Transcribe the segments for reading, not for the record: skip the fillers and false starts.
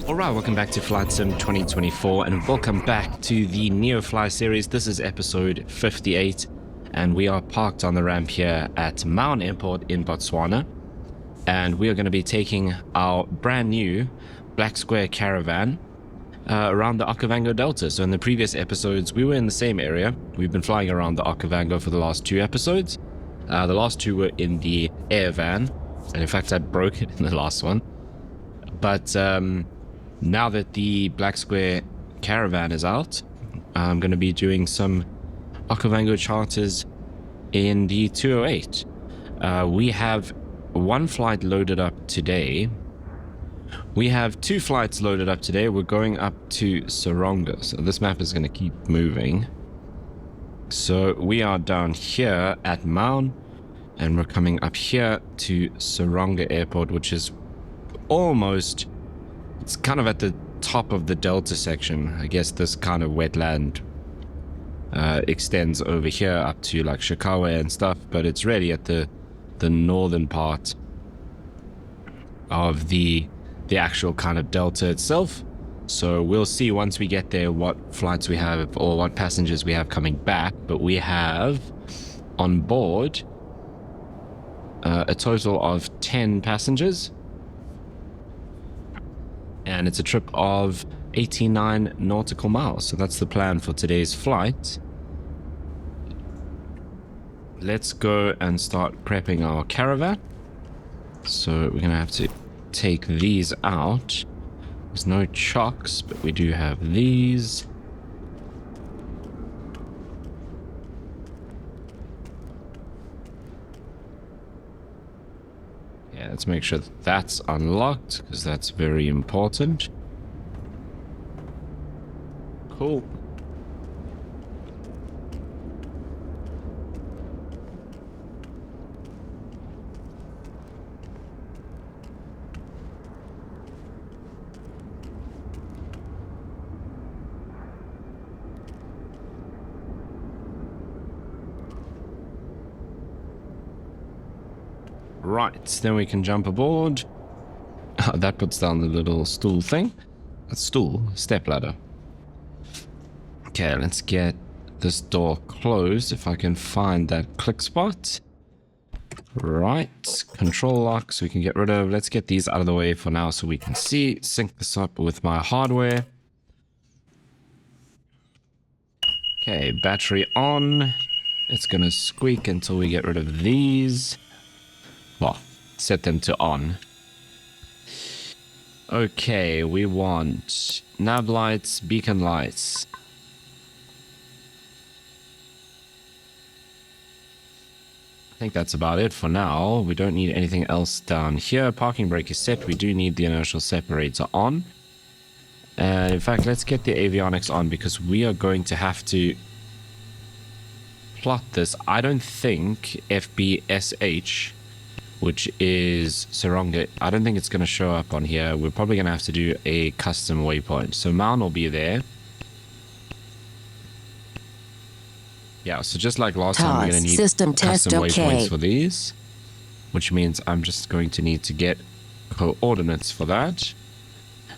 Alright, welcome back to Flight Sim 2024 and welcome back to the Neofly series. This is episode 58 and we are parked on the ramp here at Maun Airport in Botswana, and we are going to be taking our brand new Black Square Caravan around the Okavango Delta. So in the previous episodes we were in the same area. We've been flying around the Okavango for the last two episodes. The last two were in the air van, and in fact I broke it in the last one. But now that the Black Square Caravan is out, I'm going to be doing some Okavango charters in the 208. We have one flight loaded up today. We have two flights loaded up today. We're going up to Soronga. So this map is going to keep moving. So we are down here at Maun, and we're coming up here to Soronga Airport, which is almost... it's kind of at the top of the Delta section. I guess this kind of wetland extends over here up to like Shikawe and stuff, but it's really at the northern part of the actual kind of Delta itself. So we'll see once we get there what flights we have or what passengers we have coming back. But we have on board a total of 10 passengers. And it's a trip of 89 nautical miles. So that's the plan for today's flight. Let's go and start prepping our caravan. So we're going to have to take these out. There's no chocks, but we do have these. Yeah, let's make sure that that's unlocked, because that's very important. Cool. Right, then we can jump aboard. That puts down the little stool thing. A stool, step ladder. Okay, let's get this door closed if I can find that click spot. Right, control lock so we can get rid of. Let's get these out of the way for now so we can see. Sync this up with my hardware. Okay, battery on. It's gonna squeak until we get rid of these. Well, set them to on. Okay, we want nav lights, beacon lights. I think that's about it for now. We don't need anything else down here. Parking brake is set. We do need the inertial separator on. And in fact, let's get the avionics on because we are going to have to plot this. I don't think FBSH, which is Soronga, I don't think it's going to show up on here. We're probably going to have to do a custom waypoint. So Maun will be there. Yeah, so just like last time, we're going to need custom waypoints for these. Which means I'm just going to need to get coordinates for that.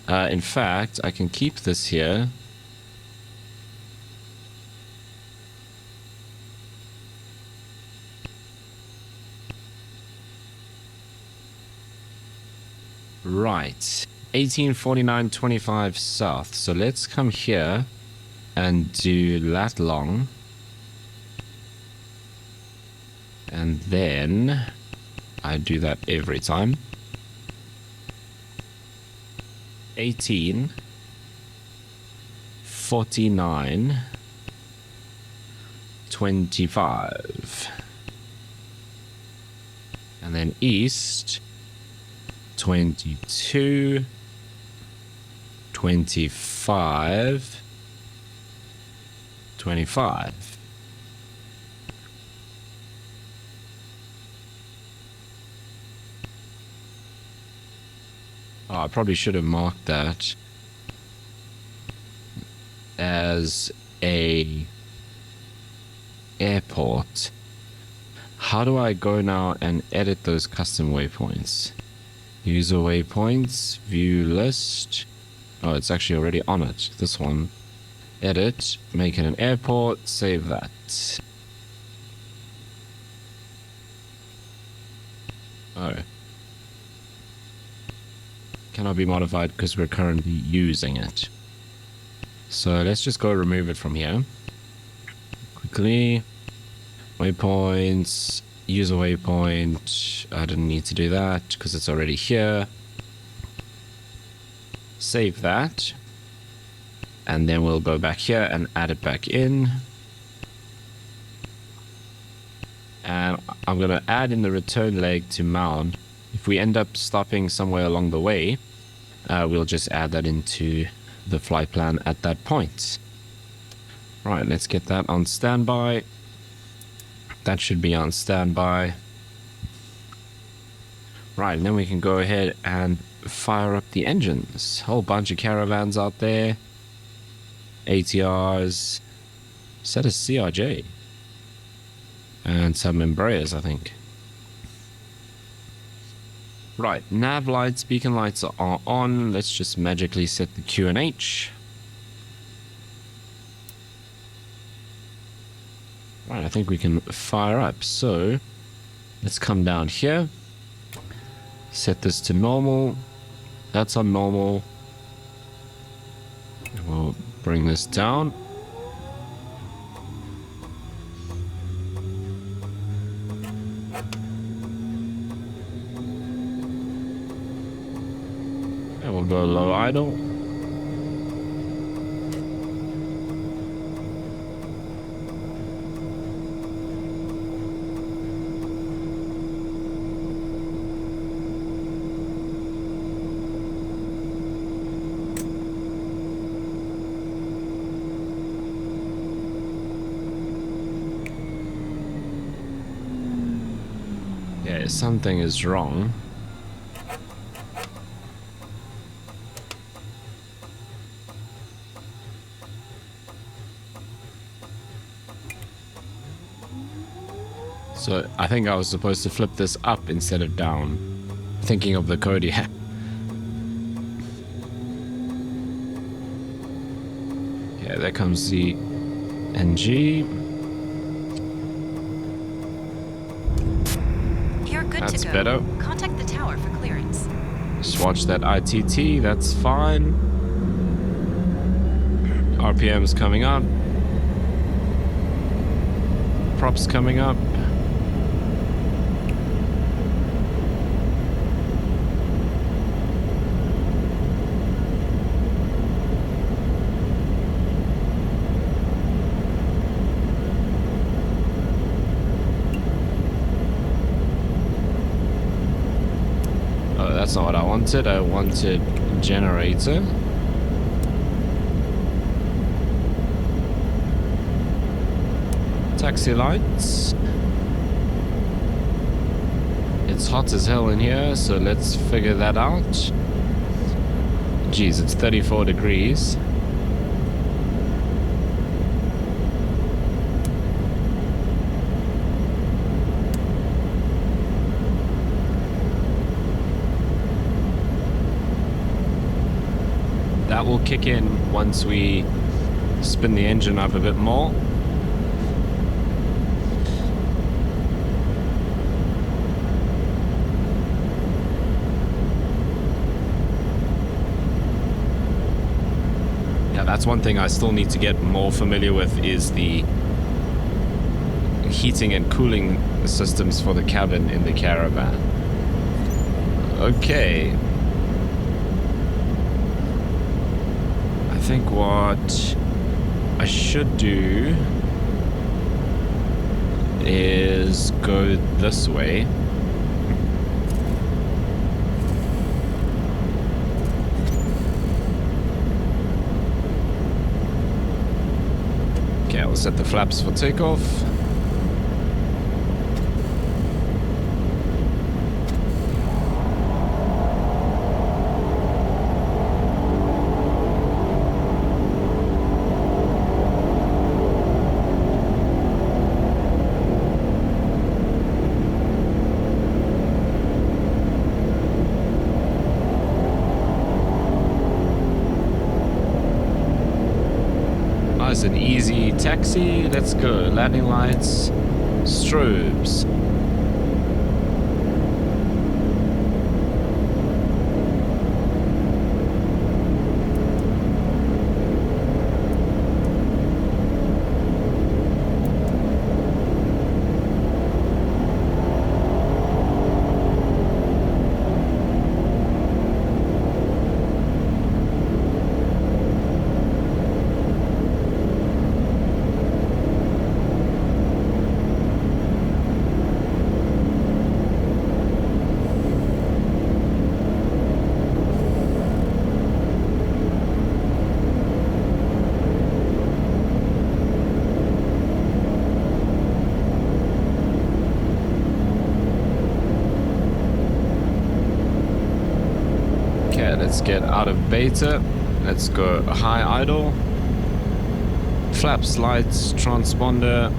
In fact, I can keep this here. Right, 1849.25 south. So let's come here and do lat long. And then I do that every time. 1849.25. And then east 22, 25, 25. Oh, I probably should have marked that as a airport. How do I go now and edit those custom waypoints? User waypoints, view list. Oh, it's actually already on it. This one. Edit. Make it an airport. Save that. Oh. Cannot be modified because we're currently using it. So let's just go remove it from here. Quickly. Waypoints. Use a waypoint. I didn't need to do that because it's already here. Save that. And then we'll go back here and add it back in. And I'm going to add in the return leg to mount. If we end up stopping somewhere along the way, we'll just add that into the flight plan at that point. Right, let's get that on standby. That should be on standby. Right, and then we can go ahead and fire up the engines. Whole bunch of Caravans out there. ATRs. Set a CRJ. And some Embraers, I think. Right, nav lights, beacon lights are on. Let's just magically set the QNH. Right, I think we can fire up. So, let's come down here. Set this to normal. That's on normal. And we'll bring this down. And we'll go low idle. Yeah, something is wrong. So I think I was supposed to flip this up instead of down. Thinking of the Kodiak. Yeah, there comes the NG. You're good That's to go. better. Contact the tower for clearance. Just watch that ITT, that's fine. RPM's coming up. Props coming up. That's not what I wanted. I wanted generator. Taxi lights. It's hot as hell in here, so let's figure that out. Geez, it's 34 degrees. That will kick in once we spin the engine up a bit more. Yeah, that's one thing I still need to get more familiar with is the heating and cooling systems for the cabin in the Caravan. Okay. I think what I should do is go this way. Okay, I'll set the flaps for takeoff. nice and easy taxi. Let's go. Landing lights, strobes. Let's get out of beta. Let's go high idle. Flaps, lights, transponder.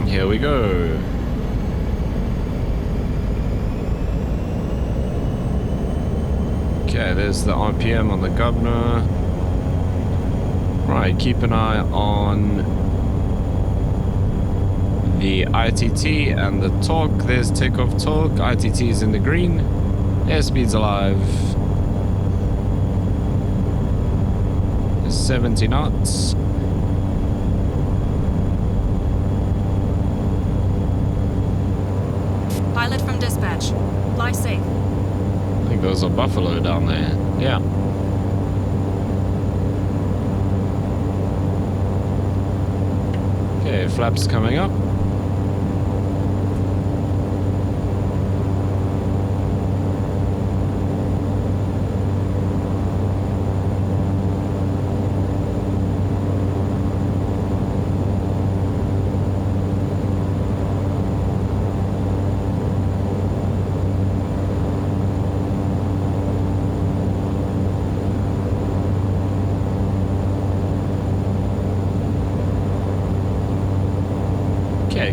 Here we go. Okay, there's the RPM on the governor. Right, keep an eye on the ITT and the torque. There's takeoff torque. ITT is in the green. Airspeed's alive. 70 knots. Pilot from dispatch. Fly safe. I think there's a buffalo down there. Yeah. Okay, flaps coming up.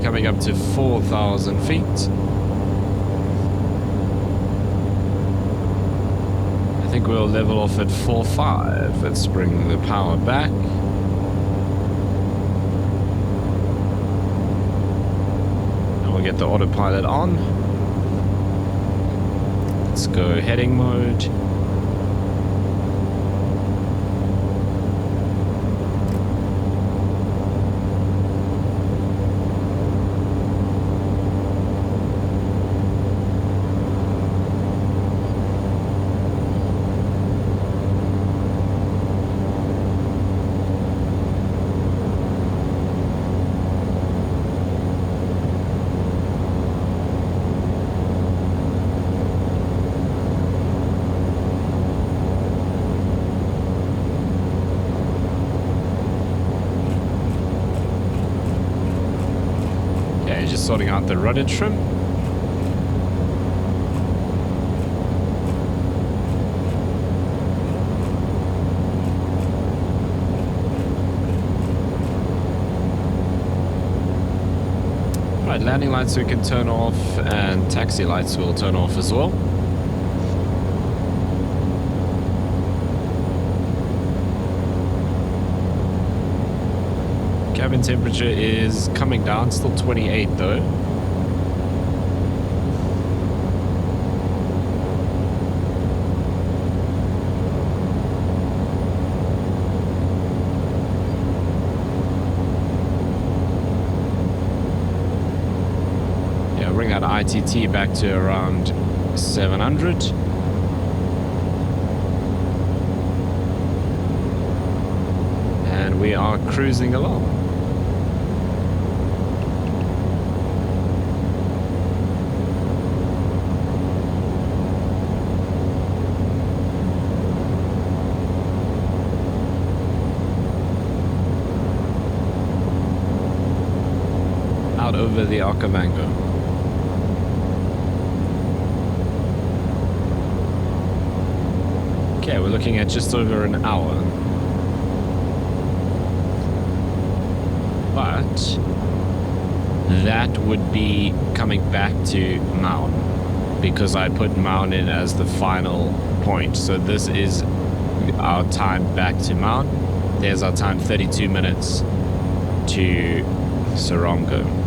Coming up to 4,000 feet. I think we'll level off at 4.5. Let's bring the power back. And we'll get the autopilot on. Let's go heading mode. Just sorting out the rudder trim. Right, landing lights we can turn off, and taxi lights will turn off as well. Cabin temperature is coming down, still 28 though. Yeah, bring that ITT back to around 700. And we are cruising along. Over the Okavango. Okay, we're looking at just over an hour. But that would be coming back to Maun, because I put Maun in as the final point. So this is our time back to Maun. There's our time, 32 minutes. to Sarongo.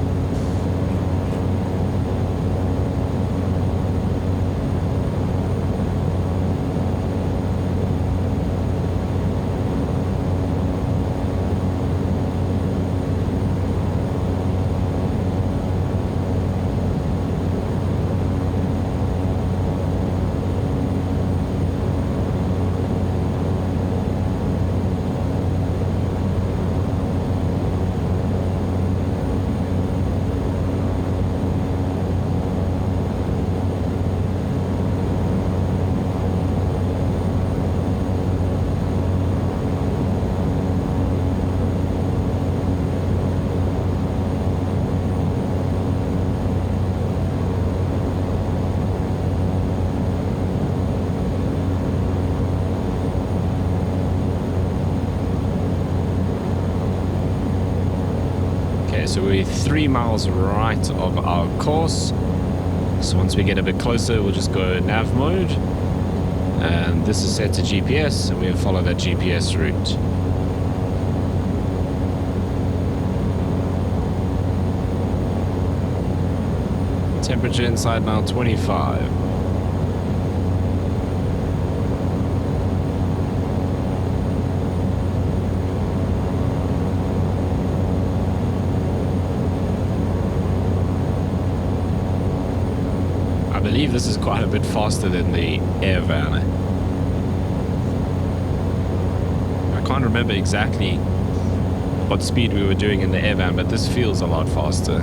So we're 3 miles right of our course. So once we get a bit closer, we'll just go nav mode. And this is set to GPS, and we'll follow that GPS route. Temperature inside now 25. I believe this is quite a bit faster than the air van. I can't remember exactly what speed we were doing in the air van, but this feels a lot faster.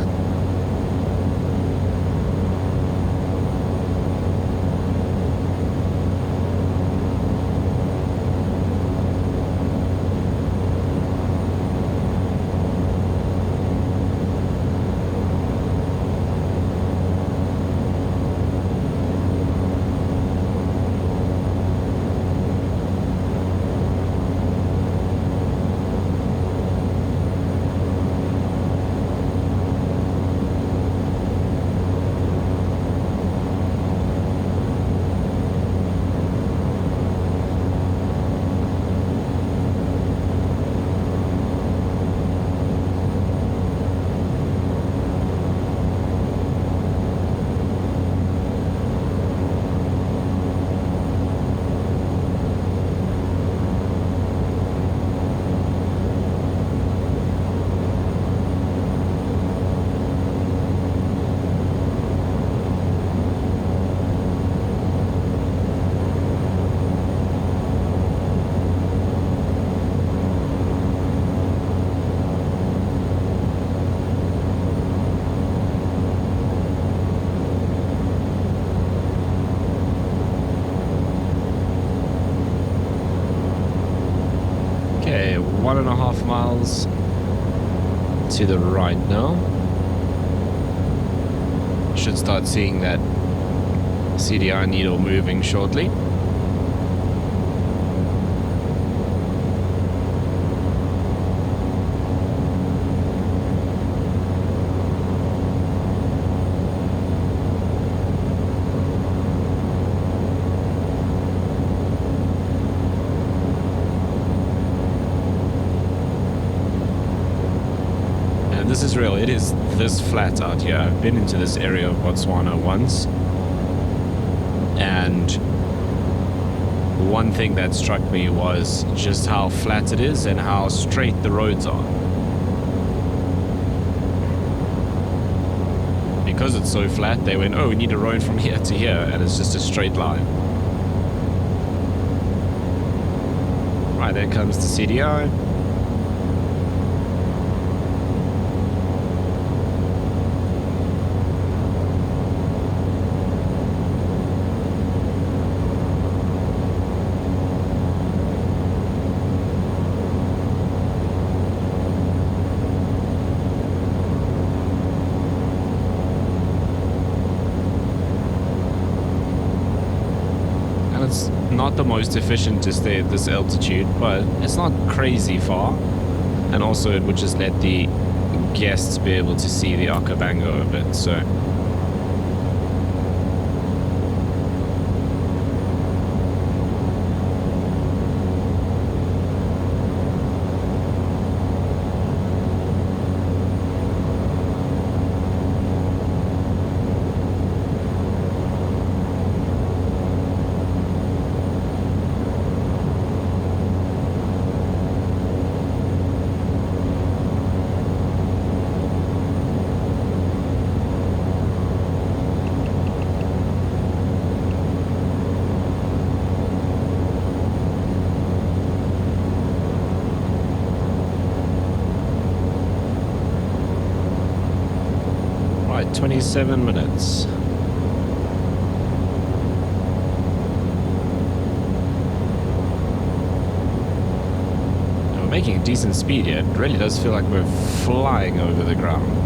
Okay, 1.5 miles to the right now. Should start seeing that CDI needle moving shortly. This is real. It is this flat out here. I've been into this area of Botswana once, and one thing that struck me was just how flat it is and how straight the roads are. Because it's so flat, they went, oh, we need a road from here to here, and it's just a straight line. Right, there comes the CDI. Not the most efficient to stay at this altitude, but it's not crazy far, and also it would just let the guests be able to see the Okavango a bit, so 27 minutes. We're making decent speed here. It really does feel like we're flying over the ground.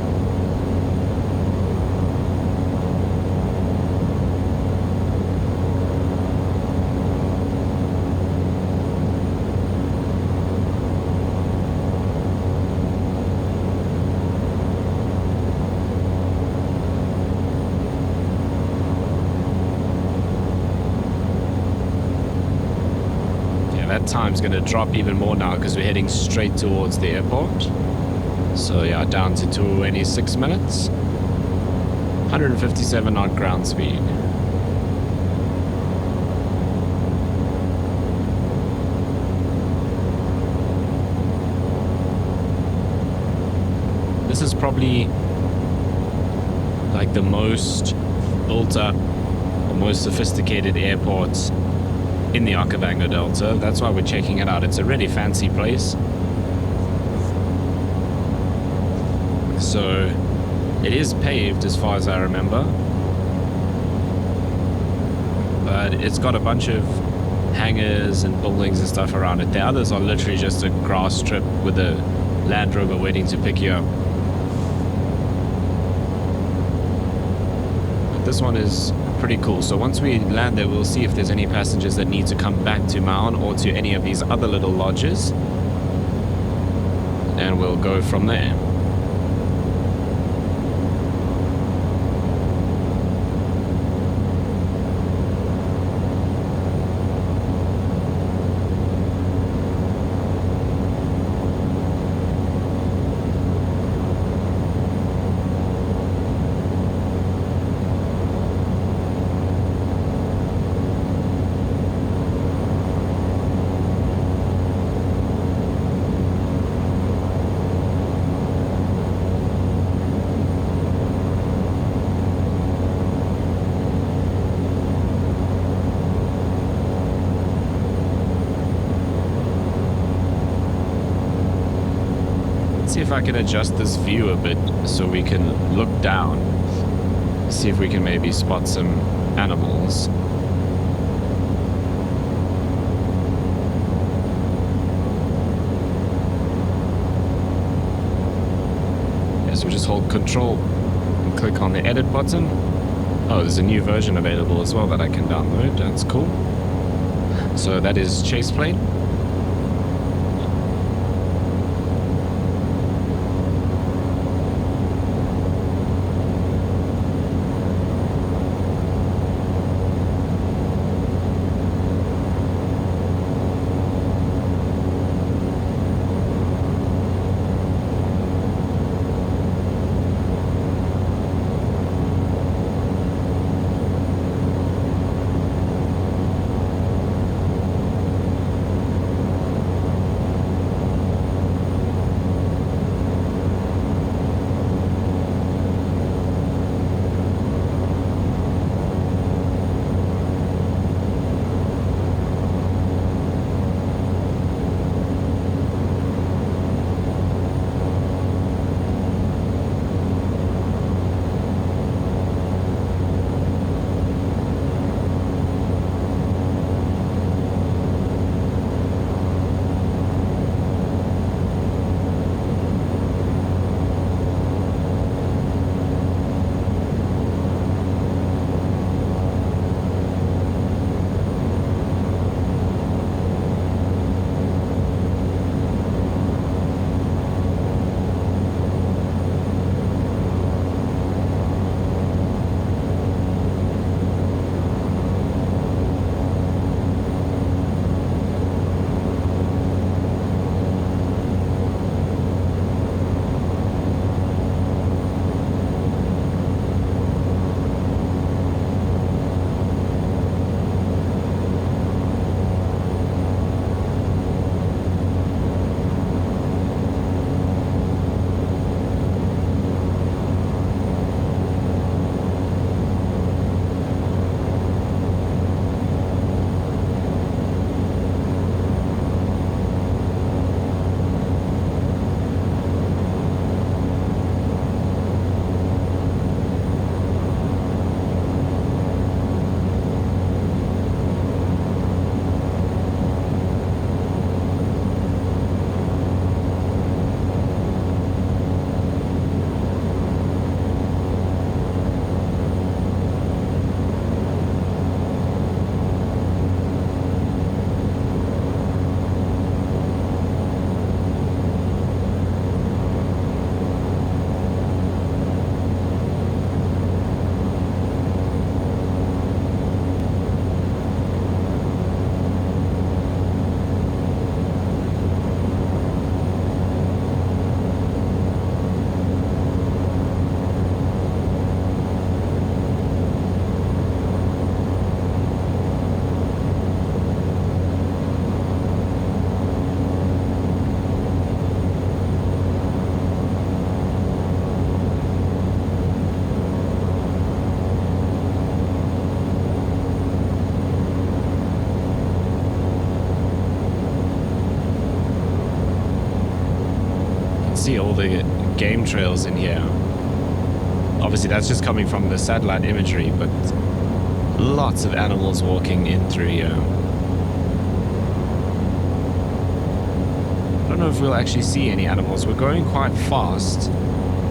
That time's going to drop even more now because we're heading straight towards the airport. So yeah, down to 26 minutes. 157 knot ground speed. This is probably like the most built up, the most sophisticated airport in the Okavango Delta. That's why we're checking it out. It's a really fancy place. So it is paved as far as I remember, but it's got a bunch of hangars and buildings and stuff around it. The others are literally just a grass strip with a Land Rover waiting to pick you up. But this one is pretty cool. So once we land there, we'll see if there's any passengers that need to come back to Maun or to any of these other little lodges, and we'll go from there. See if I can adjust this view a bit so we can look down, see if we can maybe spot some animals. Yeah, so we just hold control and click on the edit button. Oh, there's a new version available as well that I can download. That's cool. So that is chase plane. see all the game trails in here. Obviously that's just coming from the satellite imagery, but lots of animals walking in through here. I don't know if we'll actually see any animals. We're going quite fast,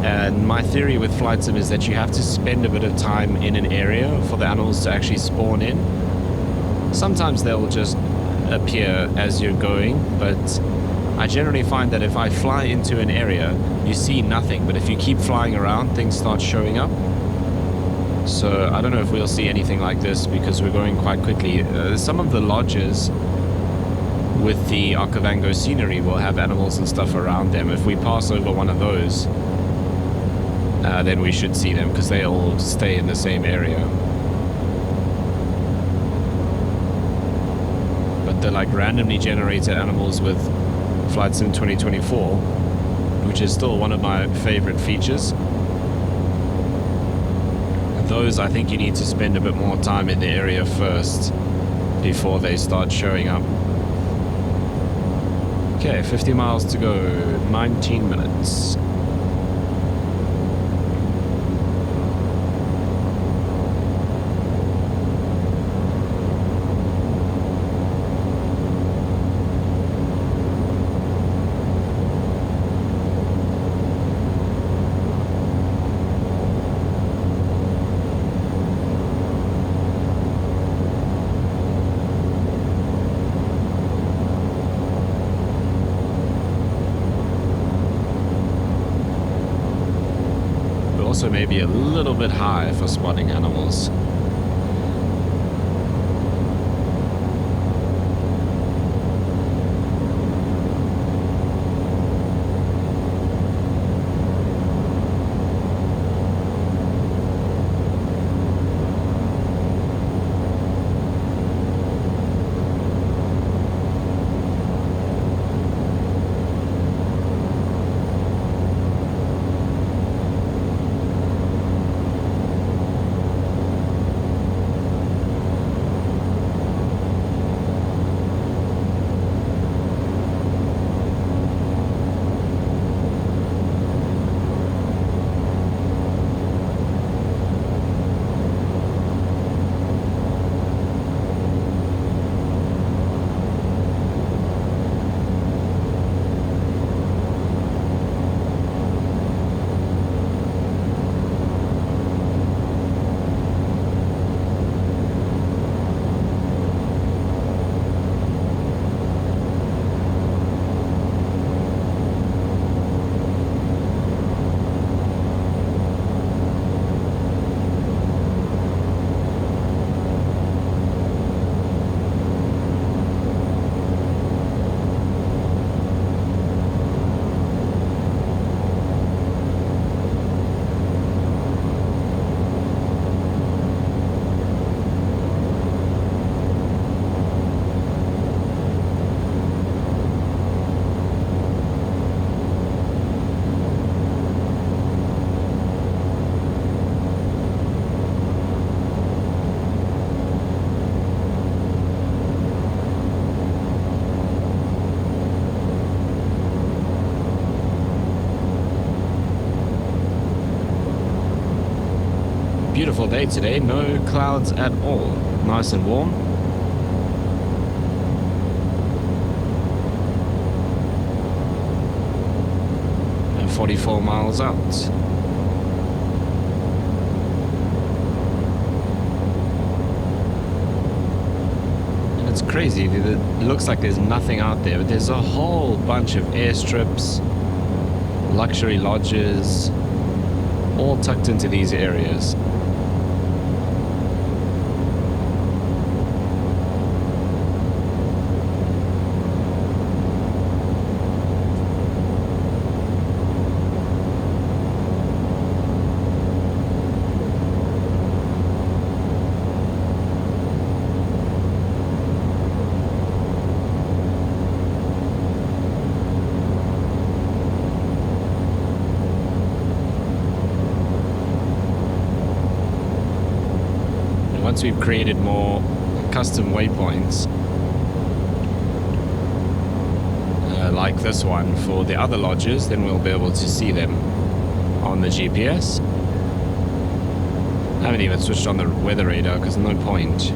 and my theory with flight sim is that you have to spend a bit of time in an area for the animals to actually spawn in. Sometimes they'll just appear as you're going, but I generally find that if I fly into an area, you see nothing, but if you keep flying around, things start showing up. So I don't know if we'll see anything like this because we're going quite quickly. Some of the lodges with the Okavango scenery will have animals and stuff around them. If we pass over one of those, then we should see them because they all stay in the same area. But the like randomly generated animals with Flight Sim 2024, which is still one of my favorite features, those I think you need to spend a bit more time in the area first before they start showing up. Okay, 50 miles to go, 19 minutes. Also maybe a little bit high for spotting animals. Beautiful day today, no clouds at all, nice and warm. And 44 miles out. And it's crazy, it looks like there's nothing out there, but there's a whole bunch of airstrips, luxury lodges, all tucked into these areas. Once we've created more custom waypoints, like this one for the other lodges, then we'll be able to see them on the GPS. I haven't even switched on the weather radar because no point.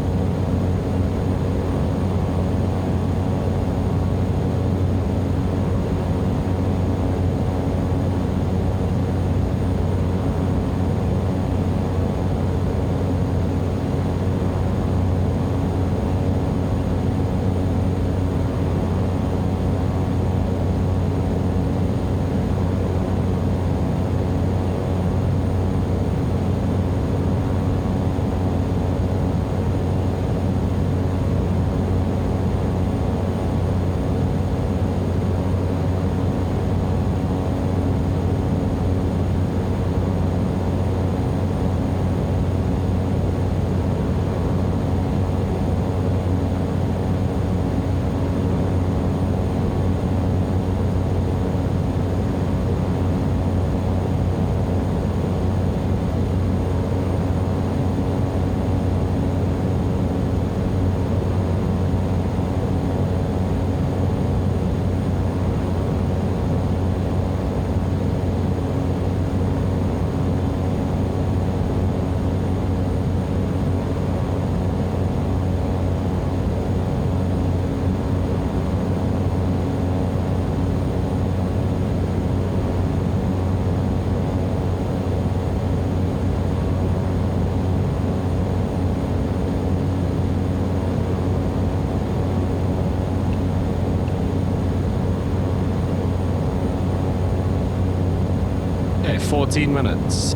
Okay, 14 minutes.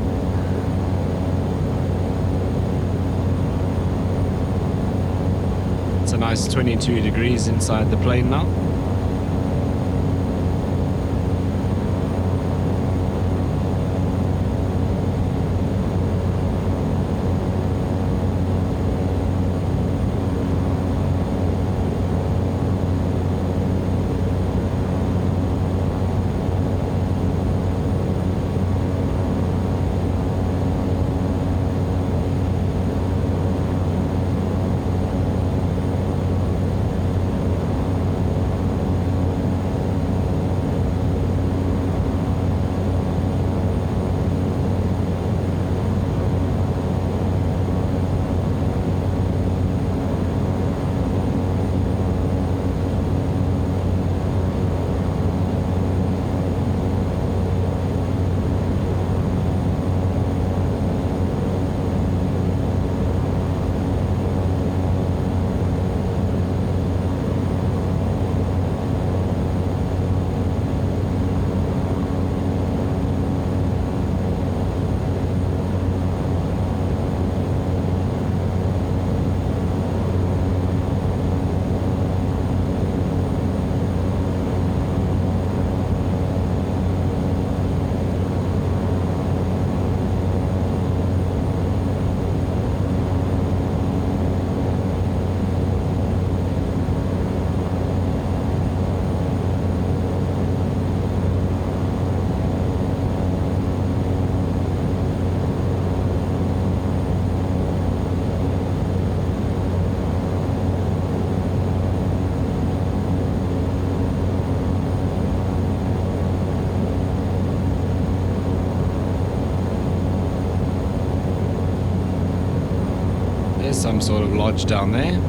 It's a nice 22 degrees inside the plane now. Some sort of lodge down there.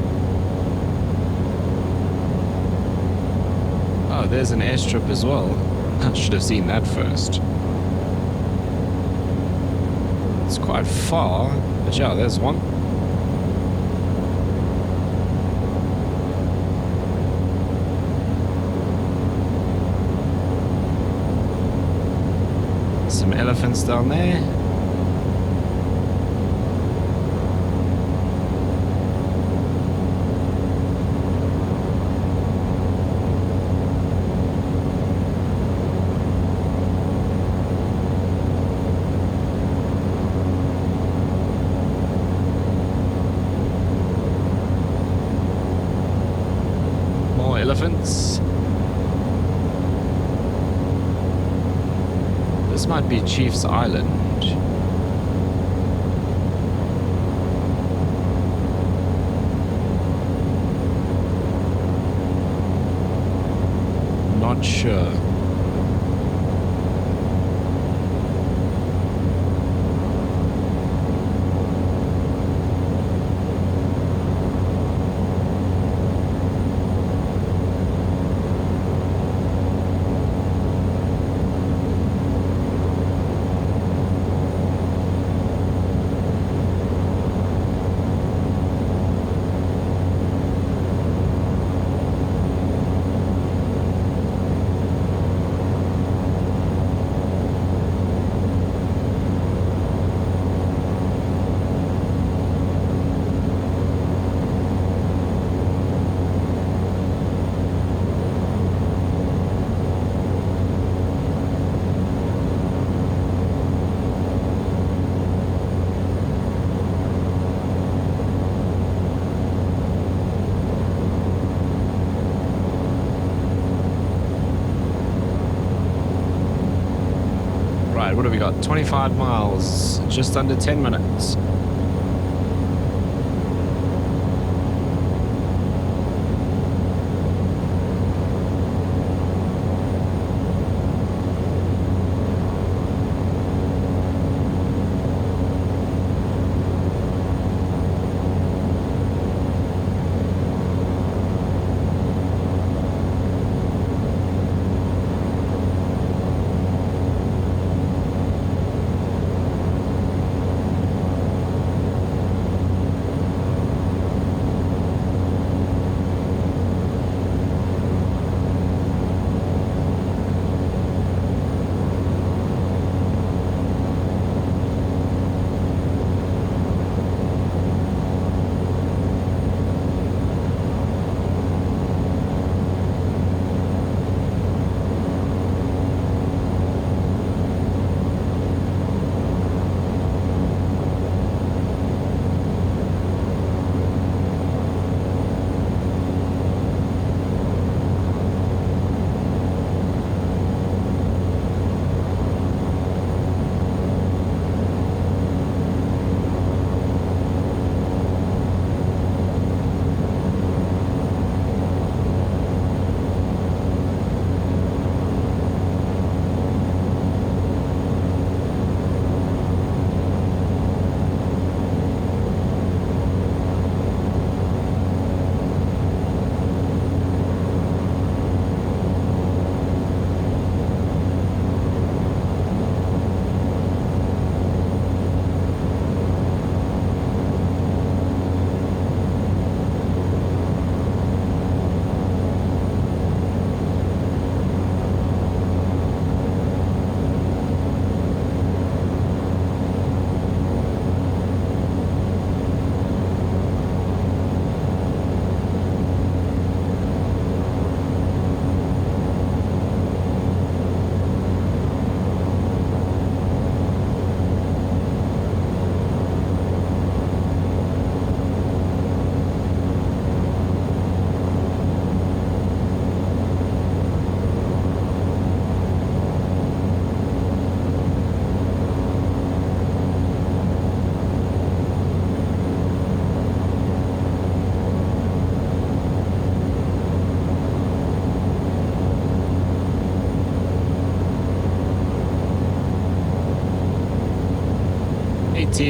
Oh, there's an airstrip as well. I should have seen that first. It's quite far, but yeah, there's one. Some elephants down there. Elephants. This might be Chief's Island. not sure. What have we got? 25 miles, just under 10 minutes.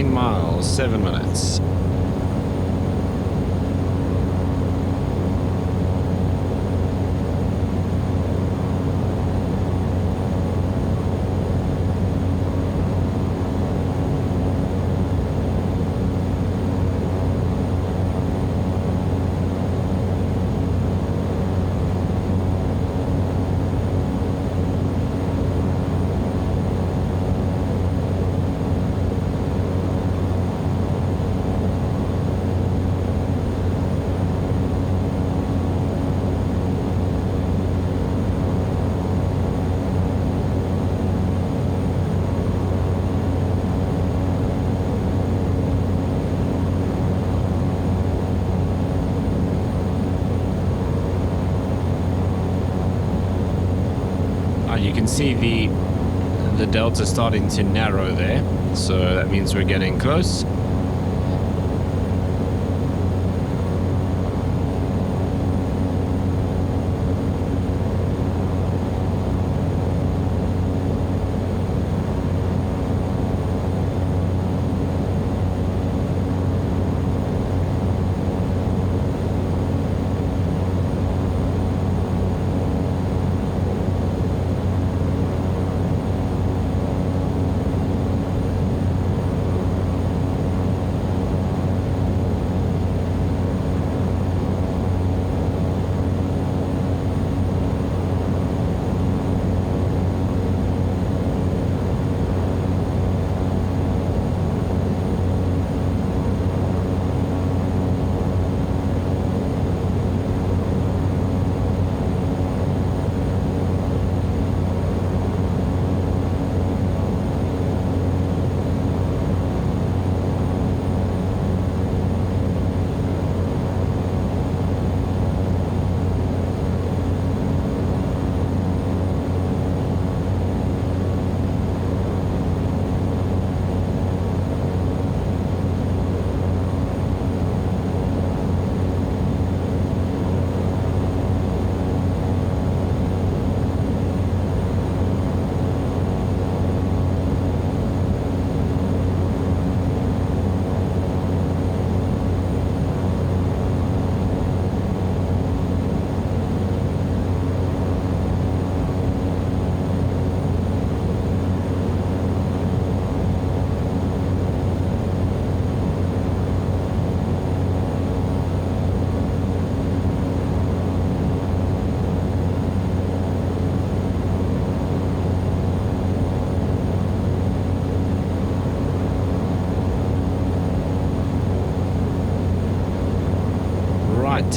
Miles, 7 minutes. You can see the delta starting to narrow there, so that means we're getting close.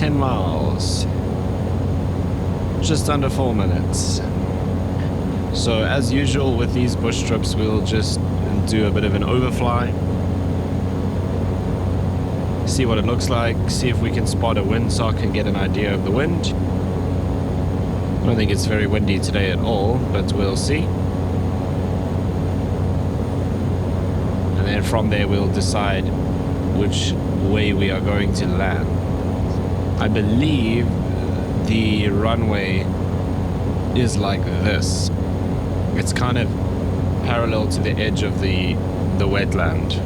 10 miles. Just under 4 minutes. So as usual with these bush trips, we'll just do a bit of an overfly. See what it looks like, see if we can spot a windsock and get an idea of the wind. I don't think it's very windy today at all, but we'll see. And then from there we'll decide which way we are going to land. I believe the runway is like this. It's kind of parallel to the edge of the wetland.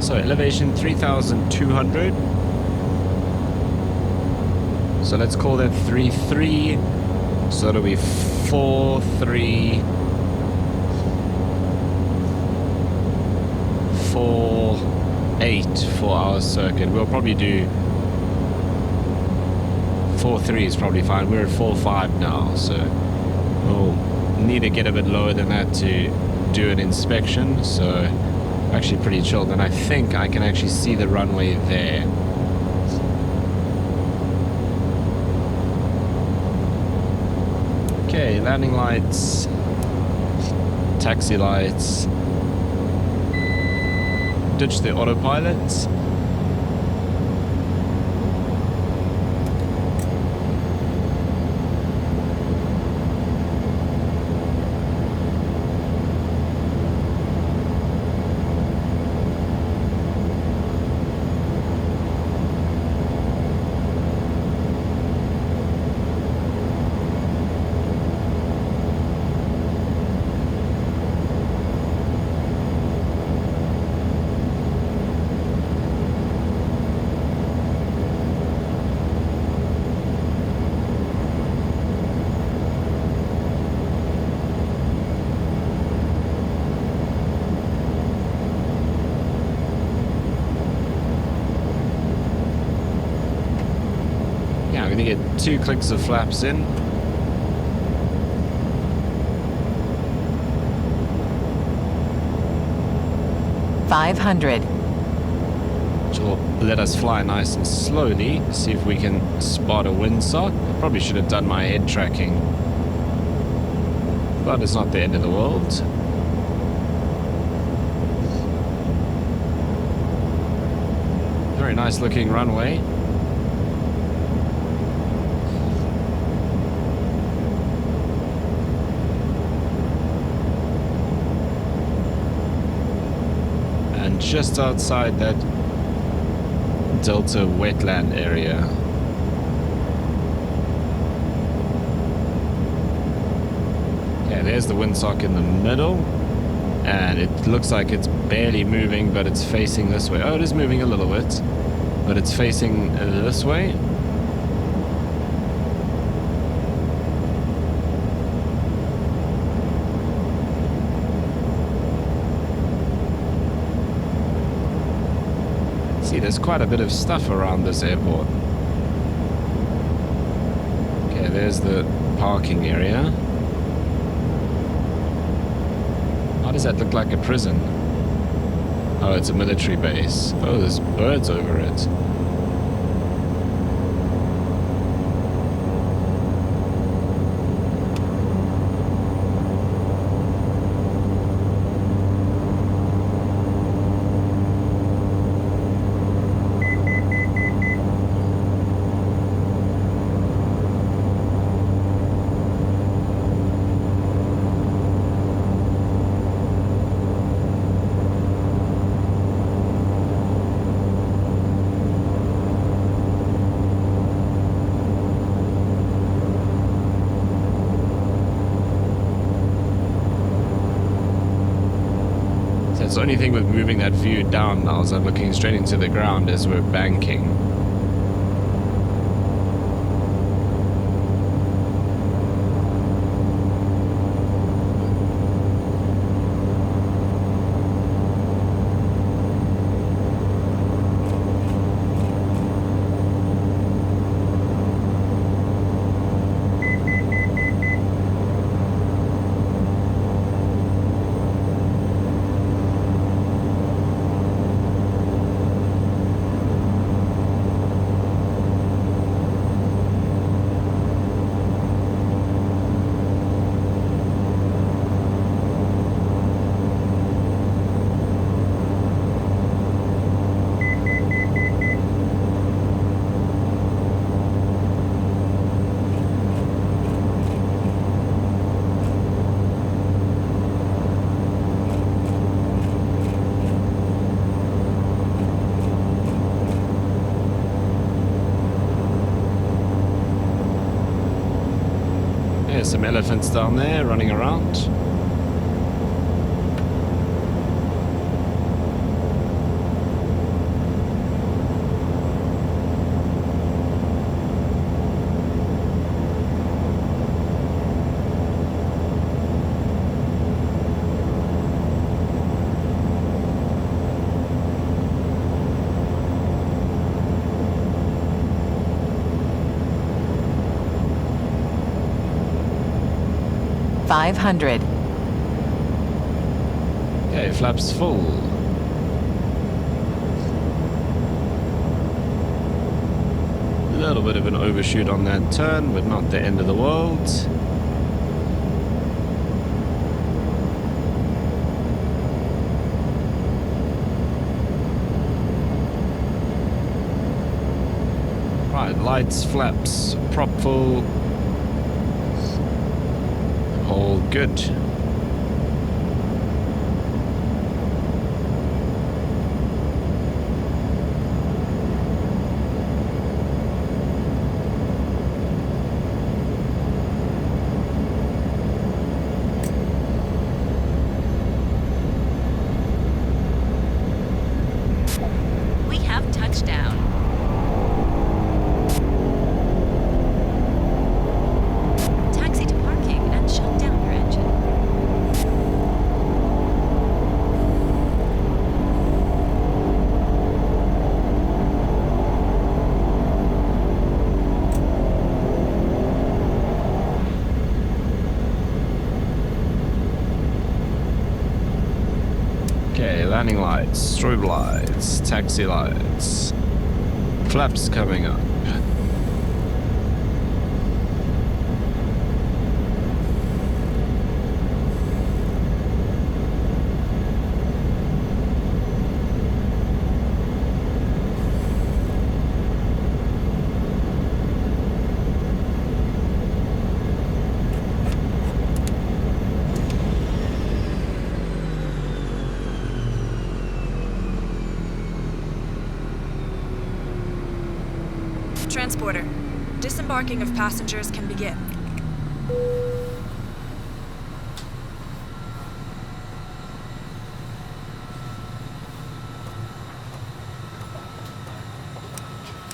So elevation 3,200. So let's call that 3.3. So it'll be 4.3. 4.8 for our circuit. We'll probably do 4.3 is probably fine. We're at 4.5 now, so we'll need to get a bit lower than that to do an inspection. So actually pretty chilled, and I think I can actually see the runway there. Okay, landing lights, taxi lights, ditch the autopilot. I'm going to get 2 clicks of flaps in. Which will let us fly nice and slowly. See if we can spot a windsock. I probably should have done my head tracking, but it's not the end of the world. Very nice looking runway. Just outside that Delta wetland area. Okay, there's the windsock in the middle, and it looks like it's barely moving, but it's facing this way. Oh, it is moving a little bit, but it's facing this way. There's quite a bit of stuff around this airport. Okay, there's the parking area. How does that look like a prison? Oh, it's a military base. Oh, there's birds over it. the only thing with moving that view down now is I'm looking straight into the ground as we're banking. Some elephants down there running around. .500. Okay, flaps full. A little bit of an overshoot on that turn, but not the end of the world. Right, lights, flaps, prop full. All good. We have touchdown. Taxi to parking and shut down your engine. Okay, landing lights, strobe lights, taxi lights, flaps coming up. Transporter. Disembarking of passengers can begin.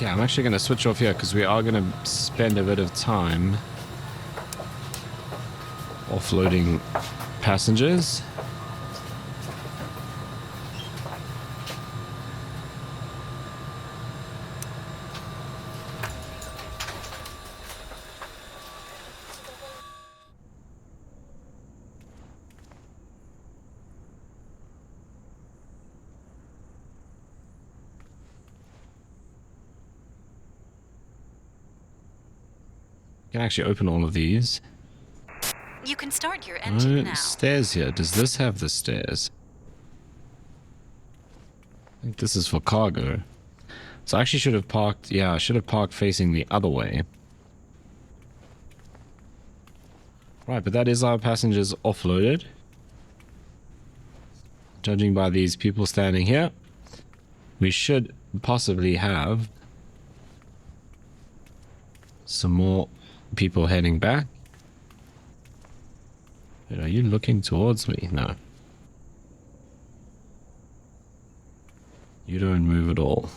Yeah, I'm actually going to switch off here because we are going to spend a bit of time offloading passengers. You can actually open all of these. You can start your engine now. Stairs here. Does this have the stairs? I think this is for cargo. So I actually should have parked, yeah, I should have parked facing the other way. Right, but that is our passengers offloaded. Judging by these people standing here, we should possibly have some more people heading back. Wait, are you looking towards me? No. You don't move at all.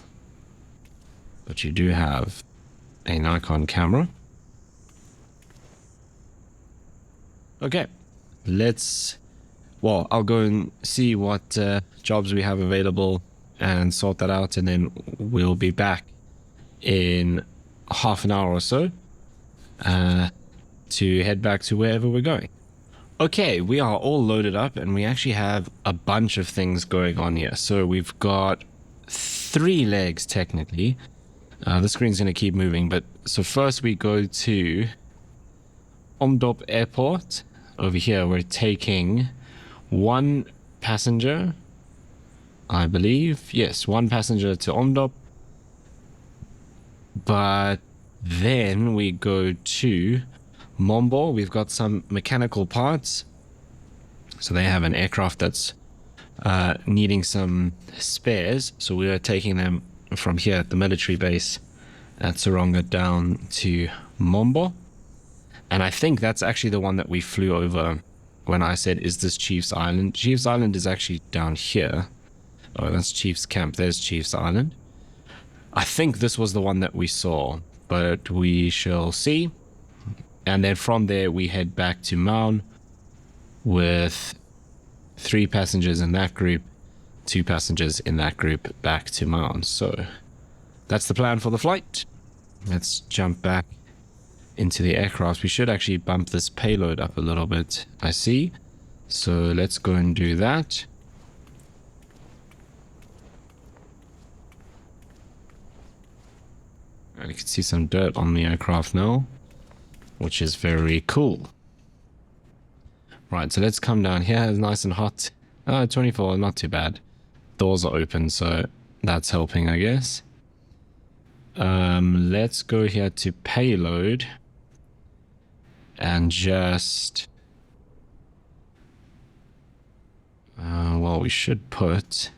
But you do have a Nikon camera. Okay, well, I'll go and see what jobs we have available and sort that out, and then we'll be back in half an hour or so to head back to wherever we're going. Okay, we are all loaded up, and we actually have a bunch of things going on here. So we've got 3 legs technically. The screen's going to keep moving, but so first we go to Omdorp Airport. Over here we're taking 1 passenger, I believe. Yes, 1 passenger to Omdorp. But then we go to MOBO. We've got some mechanical parts. So they have an aircraft that's needing some spares. So we are taking them from here at the military base at Saronga down to MOBO. And I think that's actually the one that we flew over when I said, is this Chief's Island? Chief's Island is actually down here. Oh, that's Chief's Camp. There's Chief's Island. I think this was the one that we saw, but we shall see. And then from there, we head back to Maun with 3 passengers in that group, 2 passengers in that group back to Maun. So that's the plan for the flight. Let's jump back into the aircraft. We should actually bump this payload up a little bit, I see. So let's go and do that. And you can see some dirt on the aircraft now, which is very cool. Right, so let's come down here. It's nice and hot. 24, not too bad. Doors are open, so that's helping, I guess. Let's go here to payload and just well, we should put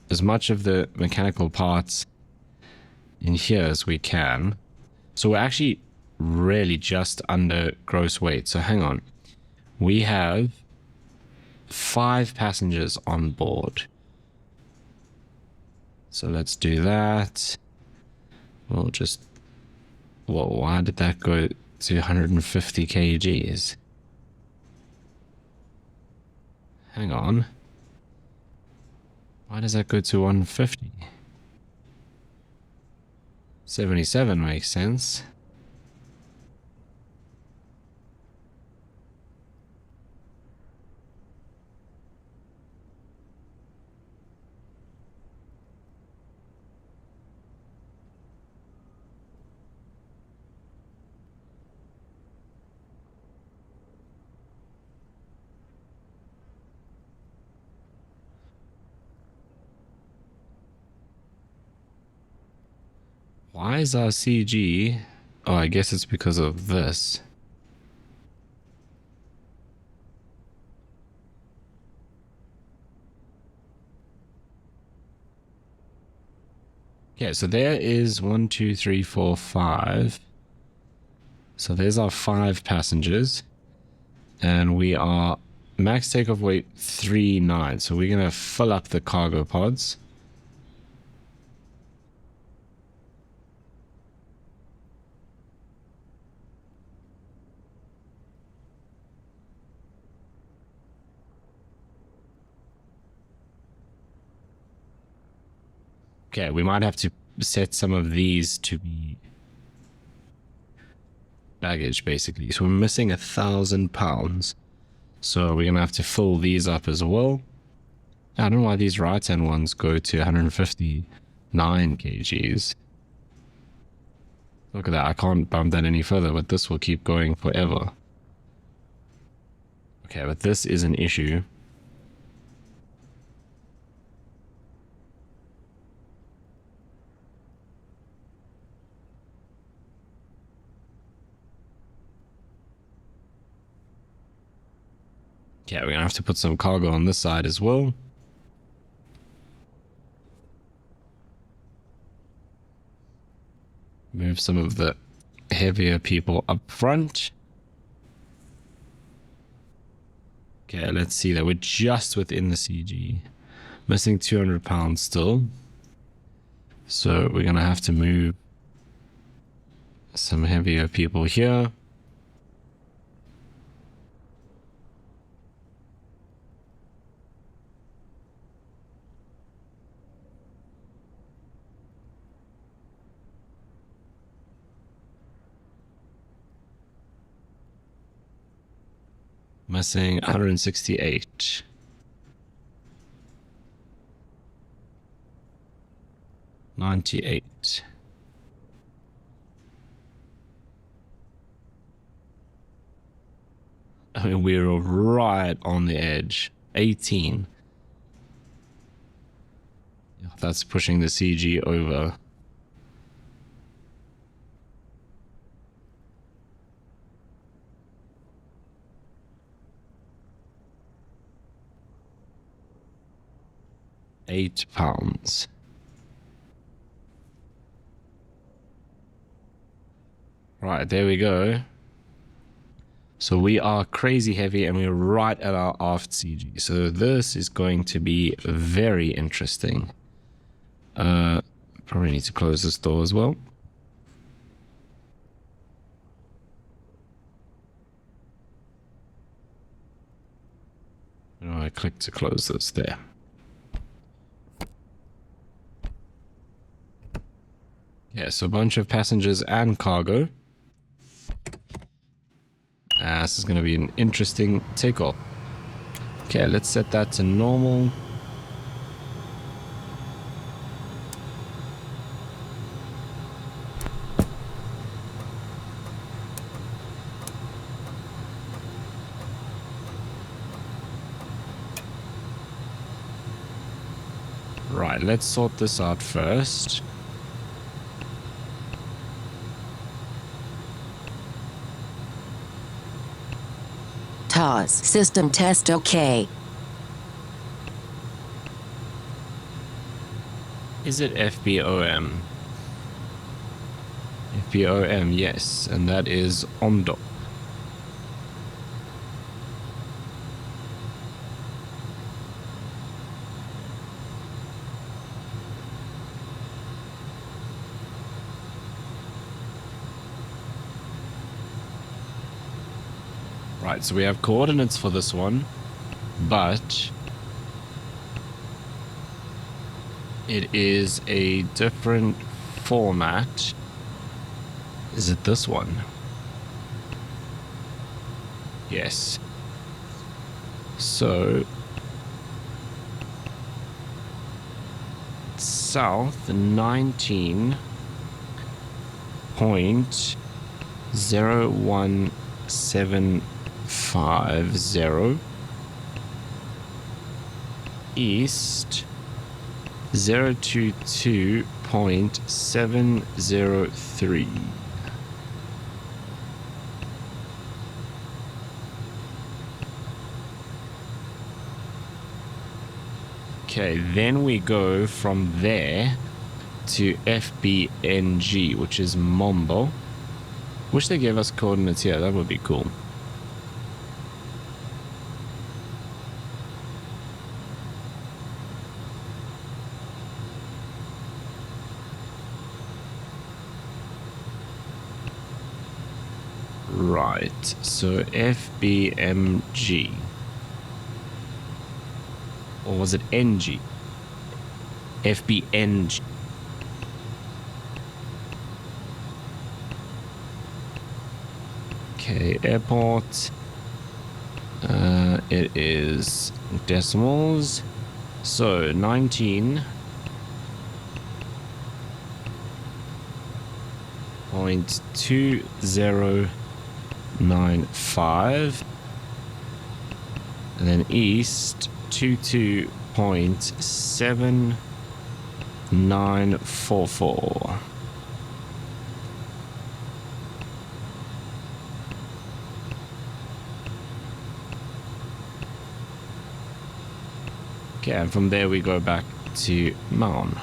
as much of the mechanical parts in here as we can. So we're actually really just under gross weight. So hang on. We have 5 passengers on board. So let's do that. We'll just... Whoa, why did that go to 150 kgs? Hang on. Why does that go to 150? 77 makes sense. Why is our CG? Oh, I guess it's because of this. Okay, so there is 1, 2, 3, 4, 5. So there's our 5 passengers. And we are max takeoff weight 39. So we're going to fill up the cargo pods. Okay, we might have to set some of these to be baggage, basically. So we're missing 1,000 pounds. So we're going to have to fill these up as well. I don't know why these right-hand ones go to 159 kgs. Look at that. I can't bump that any further, but this will keep going forever. Okay, but this is an issue. Yeah, we're gonna have to put some cargo on this side as well. Move some of the heavier people up front. Okay, let's see that we're just within the CG. Missing 200 pounds still. So we're going to have to move some heavier people here. Missing 168. $98. I mean, we're right on the edge. 18. That's pushing the CG over. £8. Right, there we go. So we are crazy heavy and we're right at our aft CG. So this is going to be very interesting. Probably need to close this door as well. I click to close this there. Yeah, so a bunch of passengers and cargo. This is going to be an interesting takeoff. Okay, let's set that to normal. Right, let's sort this out first. TOS system test OK. Is it FBOM? FBOM, yes, and that is OMDO. Right, so we have coordinates for this one, but it is a different format. Is it this one? Yes. So south 19.0175 east 022.703. Okay, then we go from there to FBNG, which is MOBO. Wish they gave us coordinates here, that would be cool. Right, so FBMG. Or was it NG? FBNG. Okay, airport. It is decimals. So 19.2095, and then east 22.7944. Okay, and from there we go back to Maun.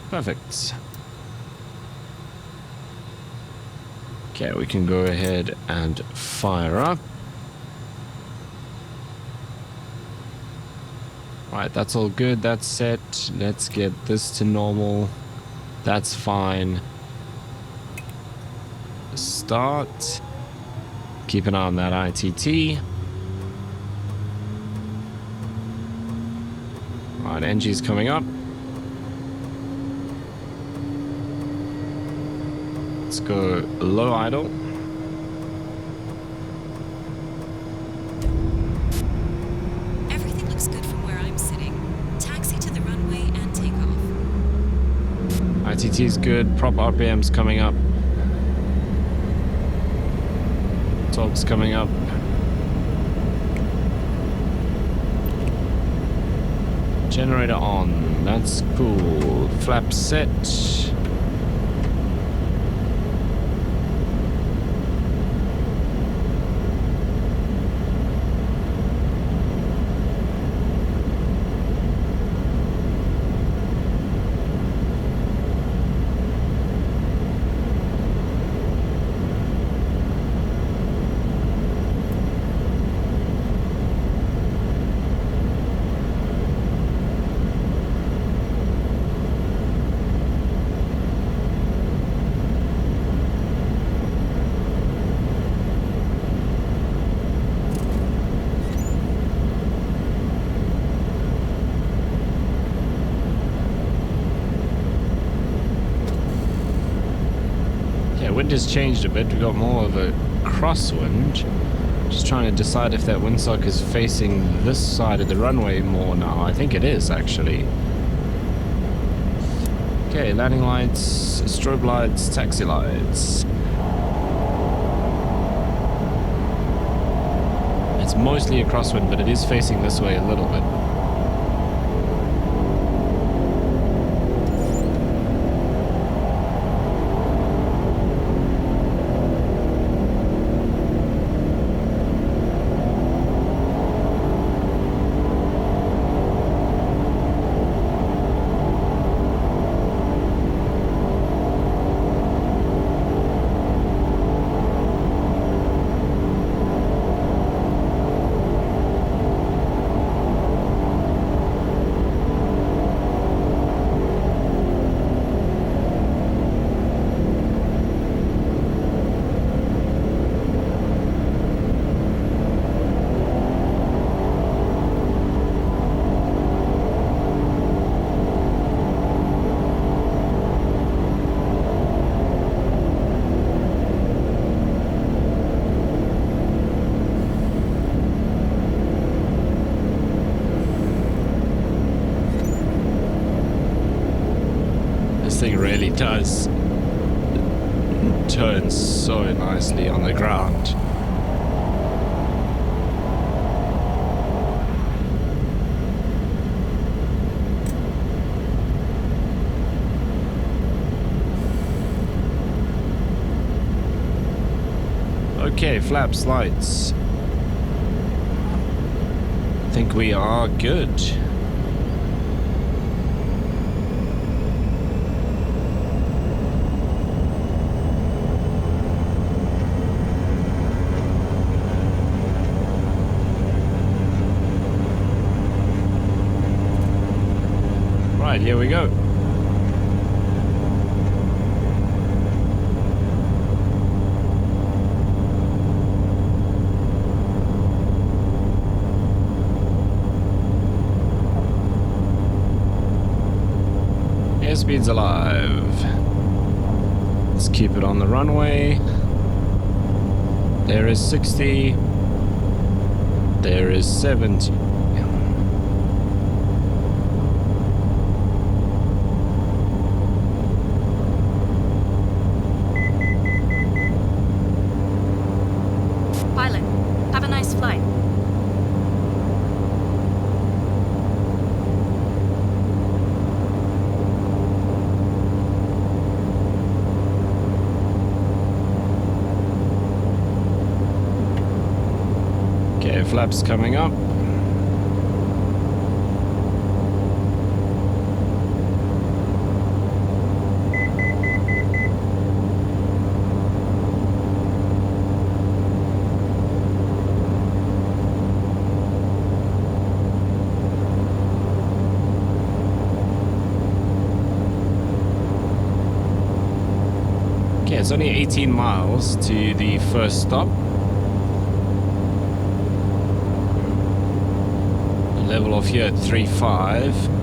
Perfect. Okay, we can go ahead and fire up. Right, that's all good. That's set. Let's get this to normal. That's fine. Start. Keep an eye on that ITT. Right, NG's coming up. Let's go low idle. Everything looks good from where I'm sitting. Taxi to the runway and take off. ITT's good. Prop RPM's coming up. Torque's coming up. Generator on. That's cool. Flap set. Wind has changed a bit. We got more of a crosswind. Just trying to decide if that windsock is facing this side of the runway more now. I think it is, actually. Okay, landing lights, strobe lights, taxi lights. It's mostly a crosswind, but it is facing this way a little bit. Thing really does turn so nicely on the ground. Okay, flaps, lights. I think we are good. Right, here we go. Airspeed's alive. Let's keep it on the runway. There is 60. There is 70. Pilot, have a nice flight. Okay, flaps coming up. Okay, it's only 18 miles to the first stop. Level off here at 3.5.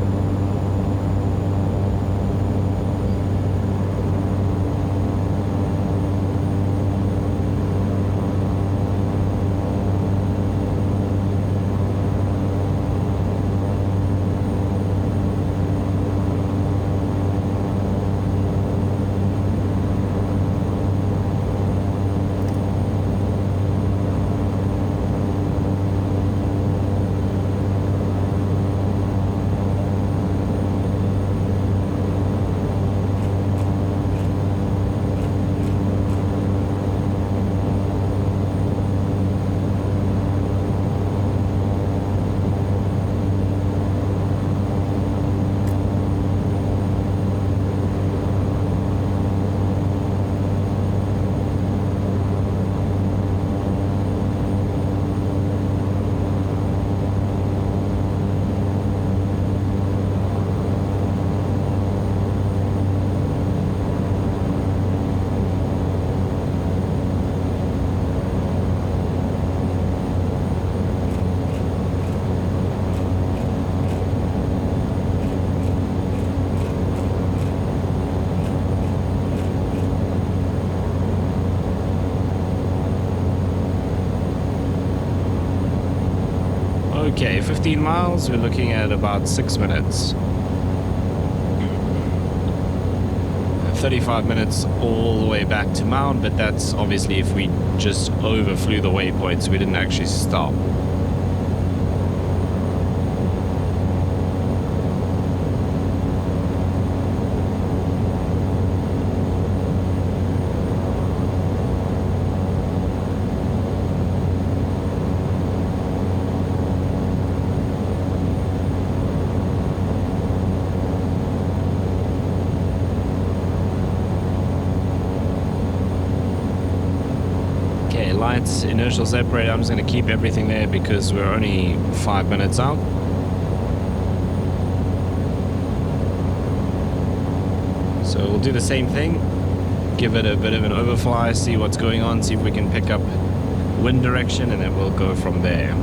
Okay, 15 miles, we're looking at about 6 minutes. 35 minutes all the way back to Mound, but that's obviously if we just overflew the waypoints, we didn't actually stop. Lights, inertial separator, I'm just going to keep everything there because we're only 5 minutes out. So we'll do the same thing, give it a bit of an overfly, see what's going on, see if we can pick up wind direction, and then we'll go from there.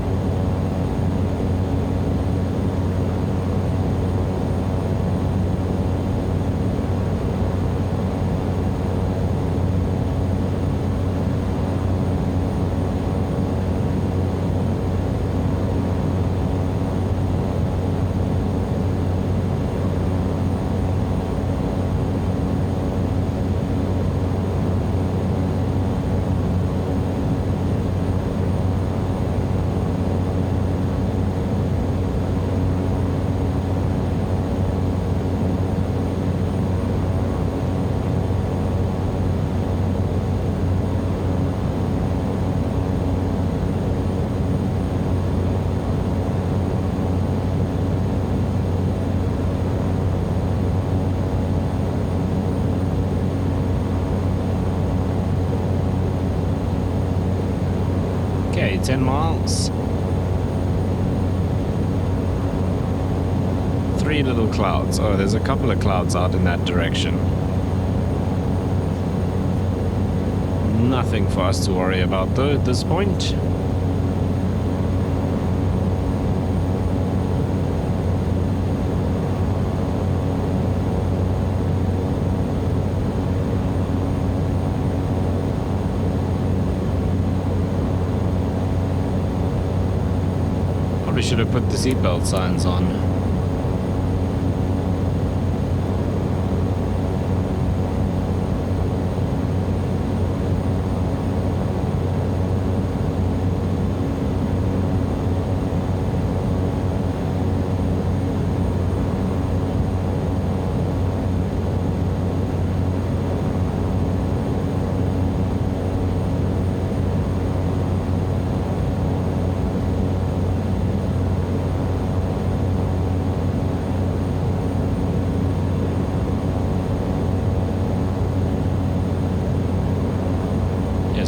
Okay, 10 miles. 3 little clouds. Oh, there's a couple of clouds out in that direction. Nothing for us to worry about though at this point. Probably should have put the seatbelt signs on.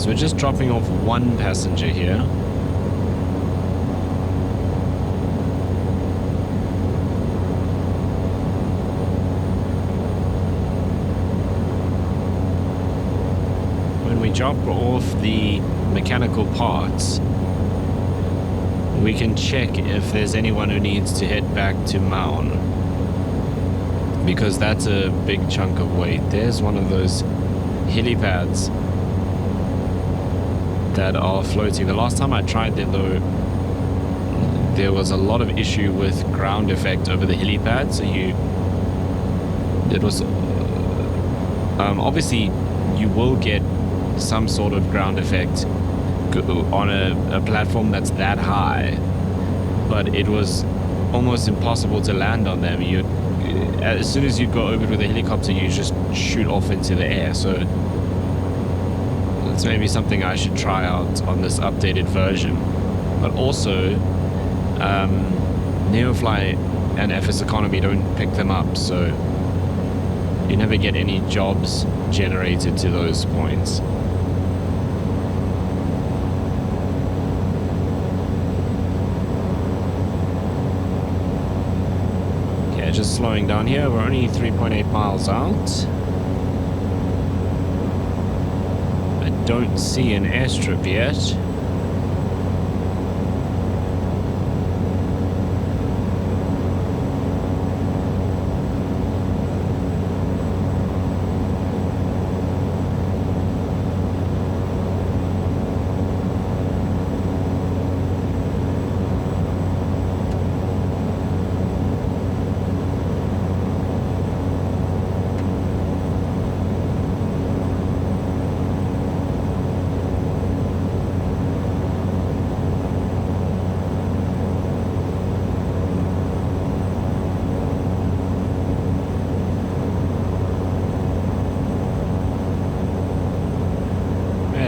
We're just dropping off one passenger here. drop off the mechanical parts, we can check if there's anyone who needs to head back to Maun, because that's a big chunk of weight. There's one of those helipads that are floating. The last time I tried them though, there was a lot of issue with ground effect over the helipad, so it was obviously you will get some sort of ground effect on a platform that's that high, but it was almost impossible to land on them. As soon as you go over with a helicopter, you just shoot off into the air. So that's maybe something I should try out on this updated version. But also Neofly and FS Economy don't pick them up, so you never get any jobs generated to those points. Okay, just slowing down here. We're only 3.8 miles out. I don't see an airstrip yet.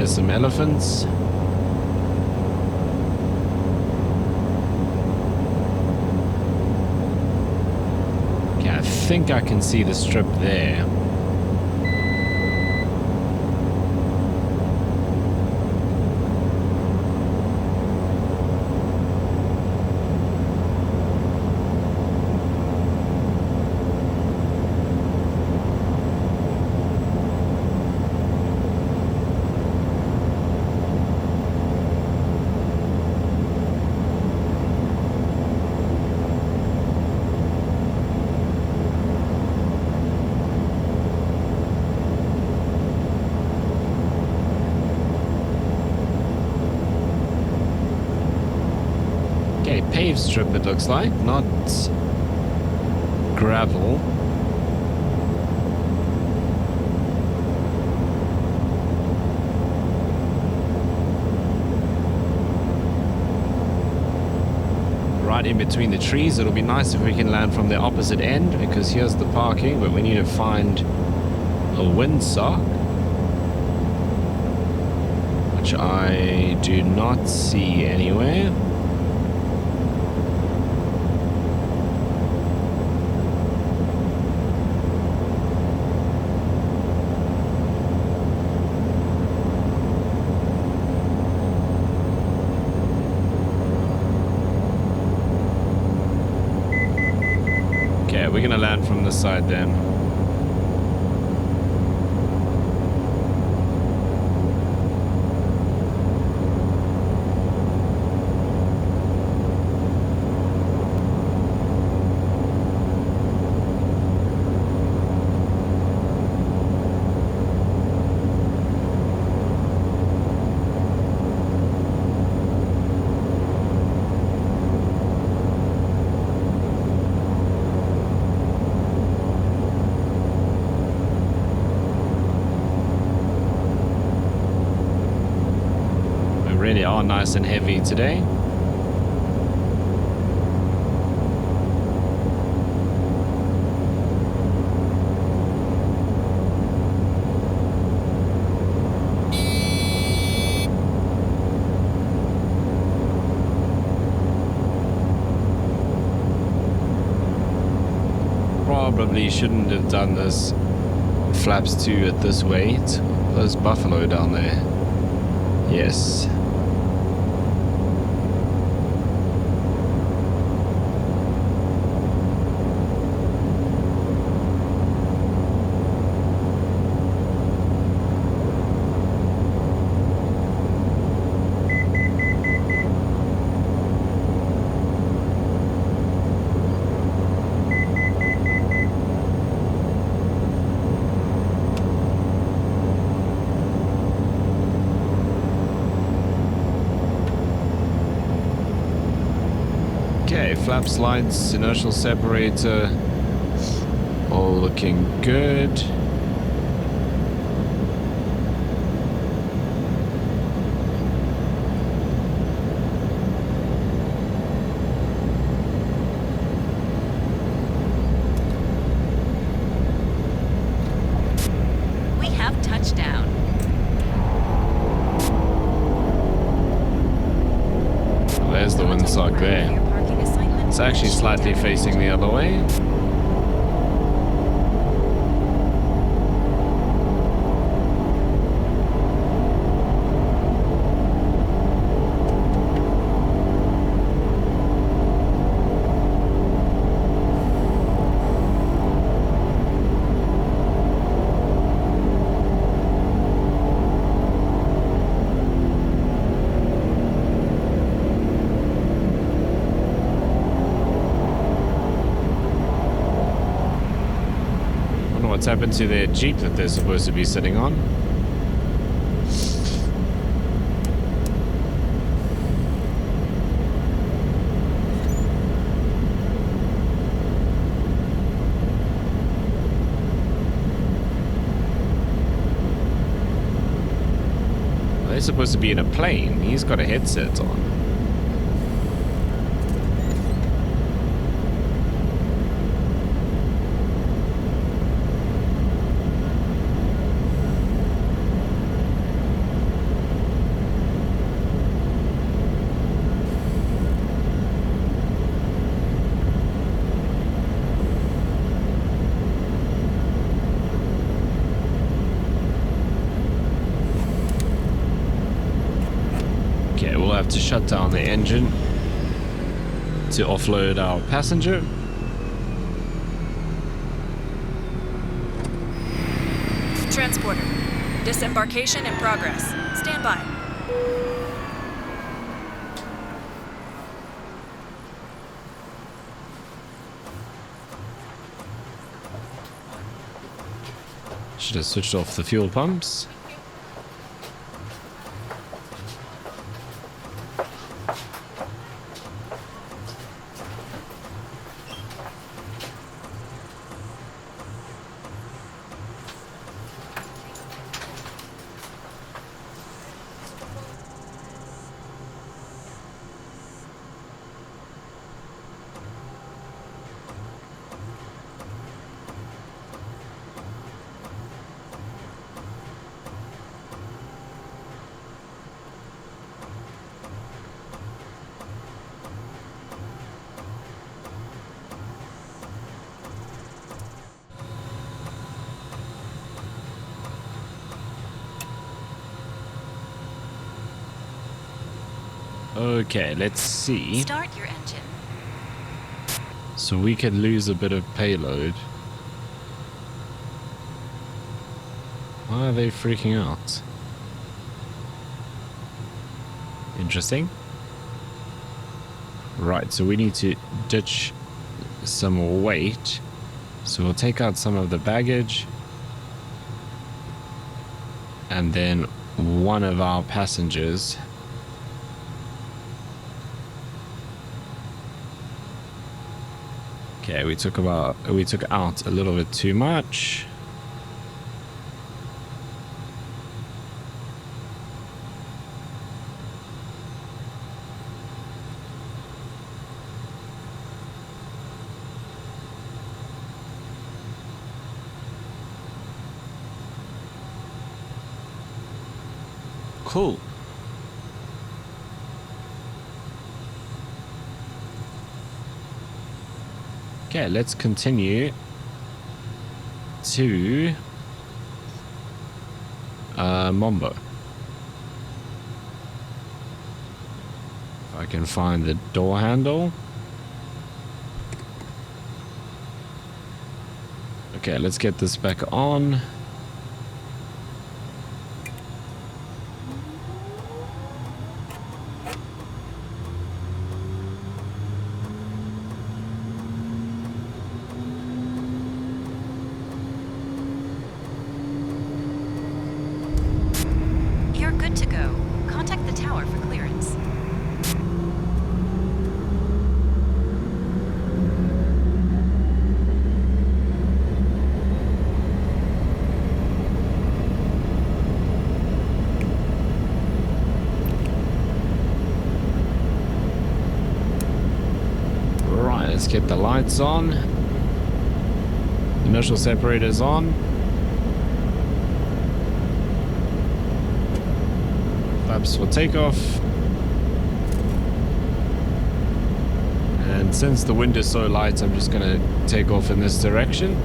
Some elephants. Okay, I think I can see the strip there. Paved strip, it looks like, not gravel. Right in between the trees. It'll be nice if we can land from the opposite end, because here's the parking, but we need to find a windsock, which I do not see anywhere. We're gonna land from this side then. Really are nice and heavy today. Probably shouldn't have done this flaps 2 at this weight. There's buffalo down there. Yes. flaps, lights, inertial separator, all looking good. We have touchdown. There's the windsock there. Your parking assignment. It's actually slightly facing the other way. What's happened to their Jeep that they're supposed to be sitting on? Well, they're supposed to be in a plane. He's got a headset on. We'll have to shut down the engine to offload our passenger. Transporter. Disembarkation in progress. Stand by. Should have switched off the fuel pumps. Okay, let's see. Start your engine. So we could lose a bit of payload. Why are they freaking out? Interesting. Right, so we need to ditch some weight. So we'll take out some of the baggage. And then one of our passengers. Okay, we took out a little bit too much. Cool. Okay, let's continue to MOBO. If I can find the door handle. Okay, let's get this back on. Let's get the lights on. Inertial separators on. Flaps for takeoff. And since the wind is so light, I'm just gonna take off in this direction.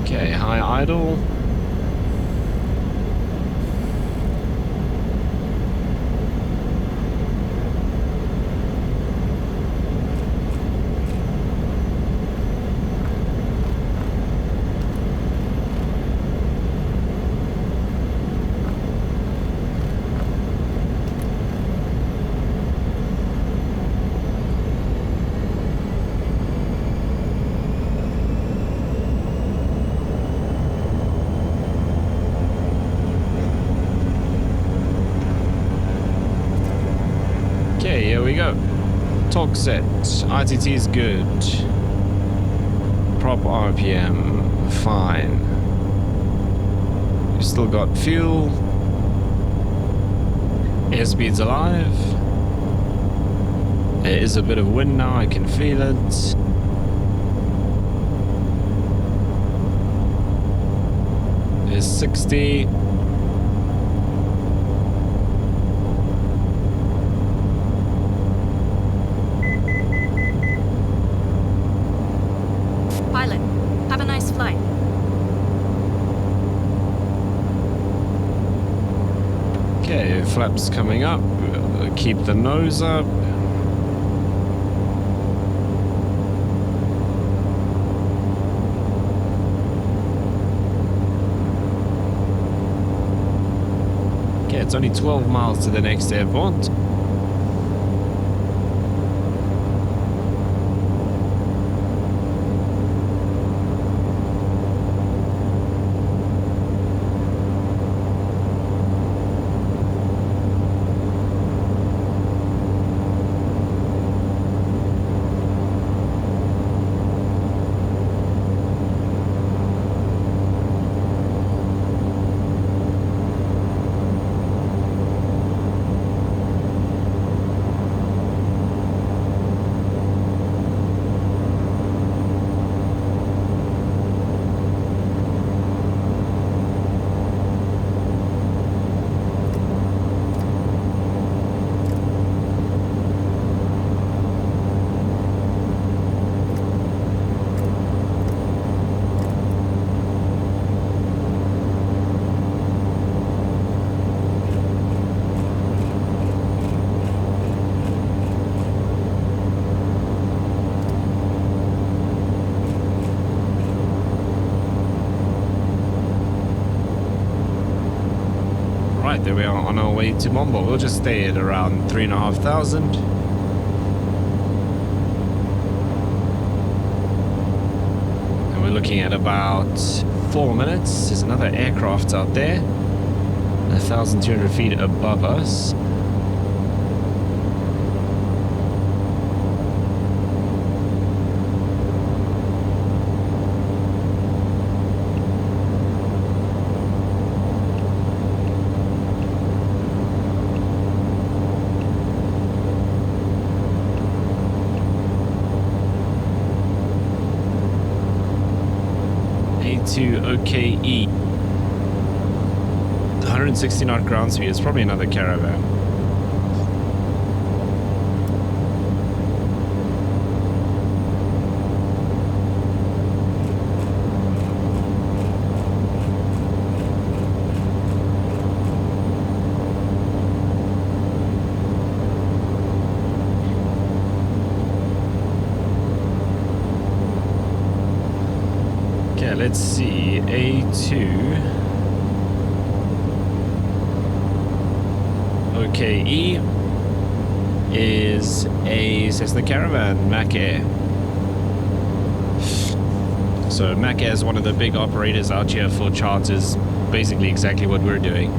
Okay, high idle. Okay, here we go. Torque set. ITT is good. Prop RPM. Fine. We've still got fuel. Airspeed's alive. There is a bit of wind now, I can feel it. There's 60. Pilot, have a nice flight. Okay, flaps coming up. Keep the nose up. Okay, it's only 12 miles to the next airport. Right, there we are on our way to MOBO. We'll just stay at around 3,500. And we're looking at about 4 minutes. There's another aircraft out there, 1,200 feet above us. A2A 160 knot ground speed. It's probably another Caravan. Okay, let's see. A2AE is a Cessna Caravan, Mac Air. So Mac Air is one of the big operators out here for charters, basically exactly what we're doing.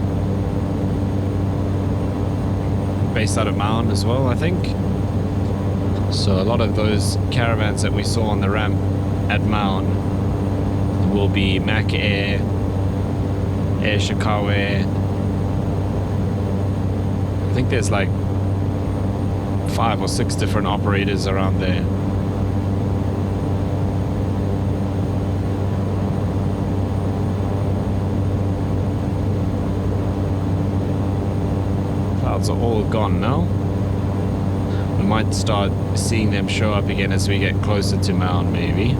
Based out of Mound as well, I think. So a lot of those caravans that we saw on the ramp at Maun will be Mac Air, Air Shikawe. I think there's like 5 or 6 different operators around there. Clouds are all gone now. We might start seeing them show up again as we get closer to Maun, maybe.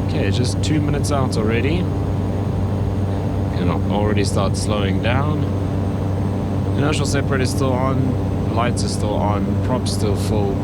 Okay, just 2 minutes out already. Can already start slowing down. Inertial separator is still on, lights are still on, props still full.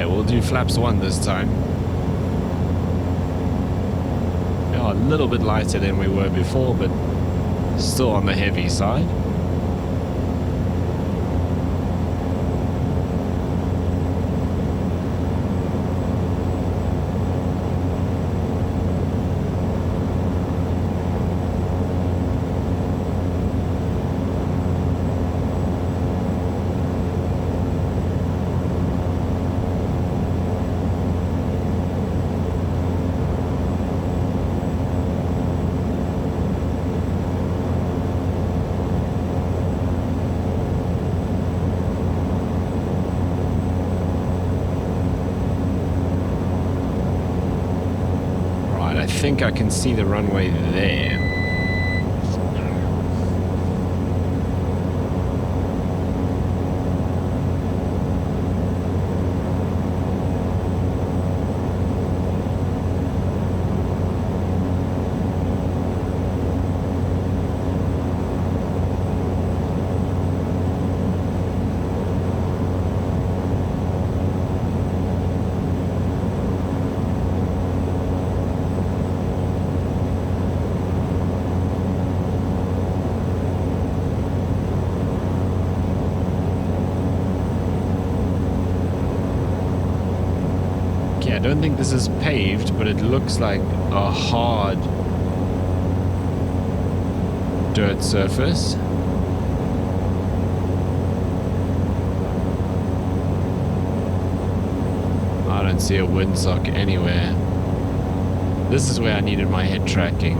We'll do flaps 1 this time. We are a little bit lighter than we were before, but still on the heavy side. I think I can see the runway there. I don't think this is paved, but it looks like a hard dirt surface. I don't see a windsock anywhere. This is where I needed my head tracking.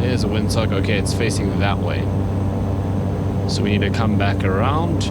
There's a windsock. Okay, it's facing that way. So we need to come back around.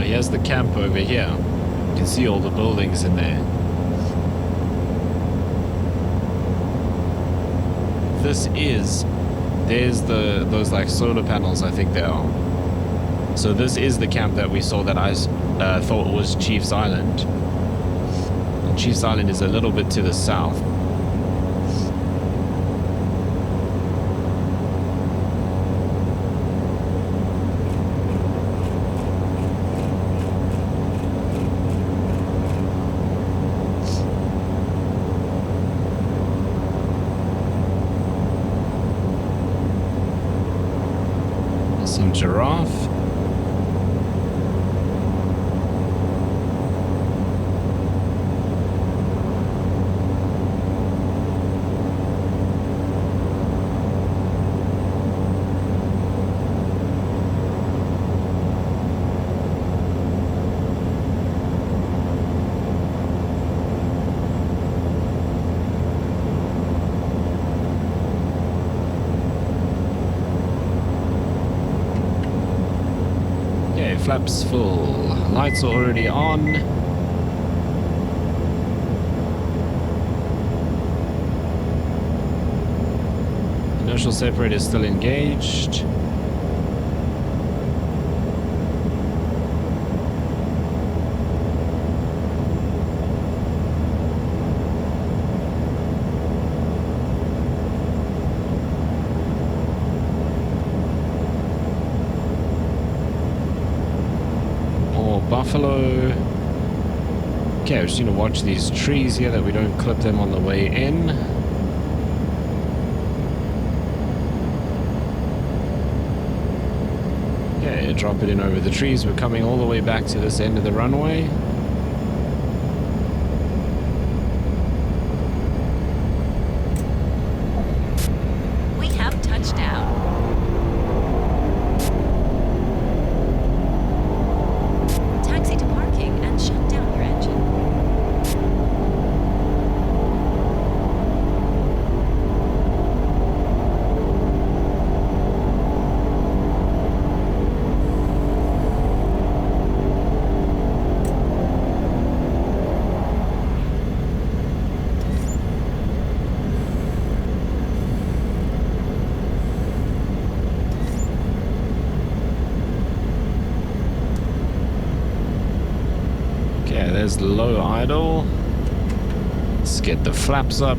Here's the camp over here. You can see all the buildings in there. There's those like solar panels, I think they are. So this is the camp that we saw that I thought was Chief's Island. And Chief's Island is a little bit to the south. Giraffe. Flaps full. Lights are already on. Inertial separator is still engaged. Buffalo. Okay, we're just going to watch these trees here that we don't clip them on the way in. Okay, drop it in over the trees. We're coming all the way back to this end of the runway. We have touchdown. Taxi to parking and shut down your engine. Okay, there's the low idle. Let's get the flaps up.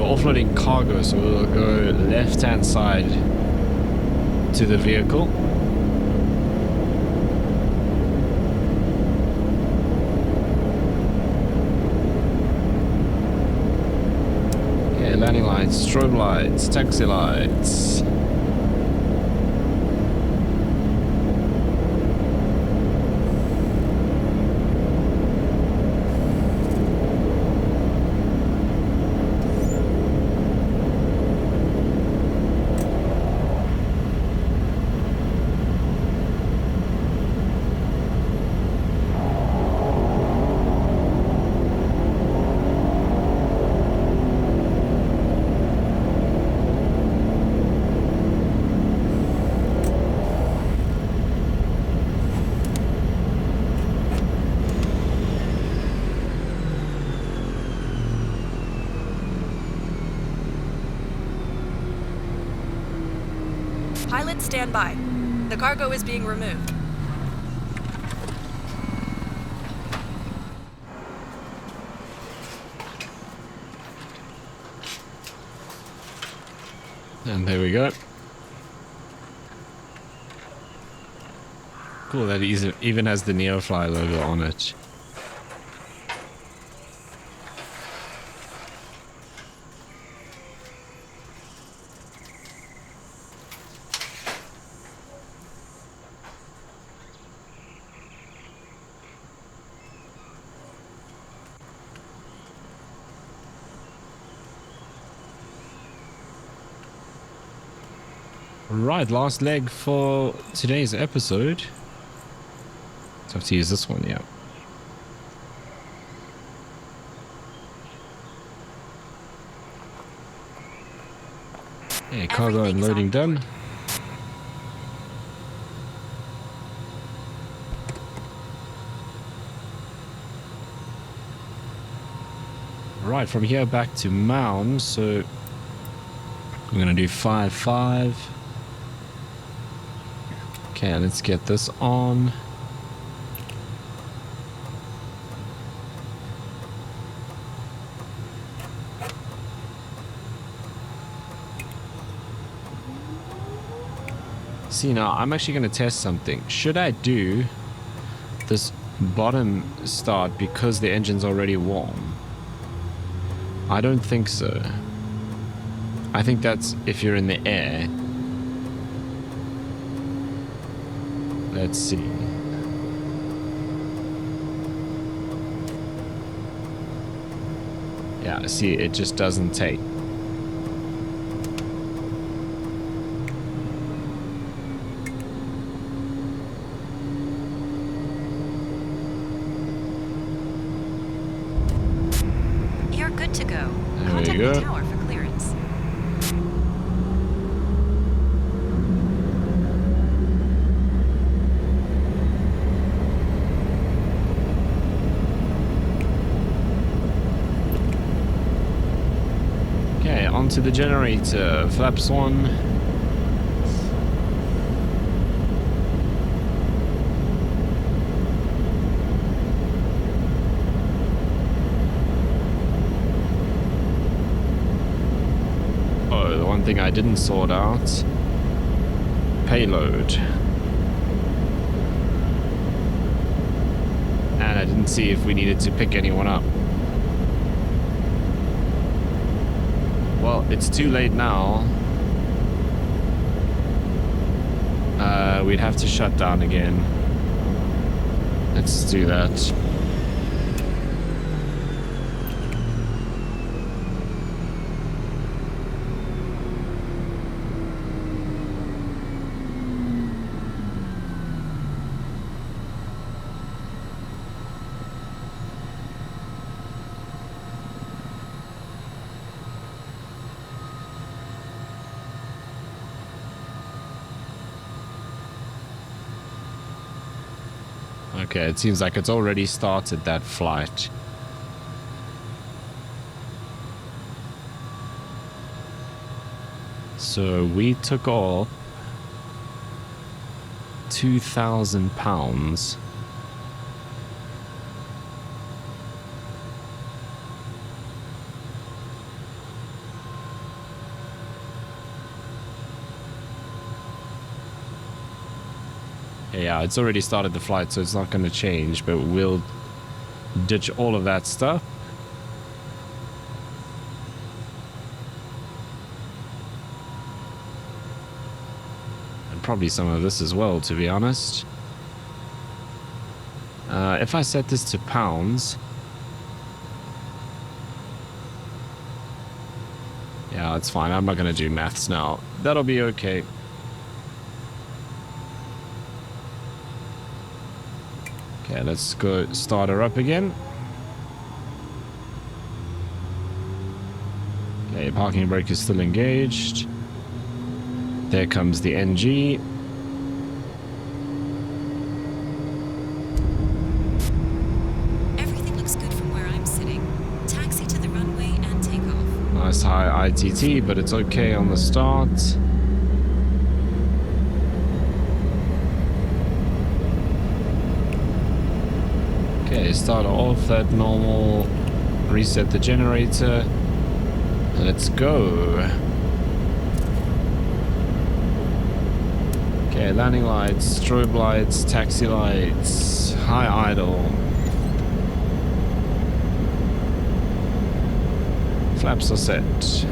Offloading cargo, so we'll go left hand side to the vehicle. Okay, landing lights, strobe lights, taxi lights. Pilot, stand by. The cargo is being removed. And there we go. Cool that it even has the Neofly logo on it. Right, last leg for today's episode. So I have to use this one, yeah. Okay, cargo Everything is unloading on done. board. Right, from here back to Mound, so I'm gonna do 5-5. Okay, let's get this on. See, now I'm actually going to test something. Should I do this bottom start because the engine's already warm? I don't think so. I think that's if you're in the air. Let's see. Yeah, see, it just doesn't take. You're good to go. There Contact we go. the tower for clearance. Okay, onto the generator. Flaps 1. Oh, the one thing I didn't sort out. Payload. And I didn't see if we needed to pick anyone up. Well, it's too late now. We'd have to shut down again. Let's do that. Okay, it seems like it's already started that flight. So we took off 2,000 pounds. Yeah, it's already started the flight, so it's not going to change, but we'll ditch all of that stuff. And probably some of this as well, to be honest. If I set this to pounds... Yeah, it's fine. I'm not going to do maths now. That'll be okay. Okay, let's go start her up again. Okay, parking brake is still engaged. There comes the NG. Everything looks good from where I'm sitting. Taxi to the runway and take off. Nice high ITT, but it's okay on the start. Okay, start off at normal, reset the generator, let's go. Okay, landing lights, strobe lights, taxi lights, high idle. Flaps are set.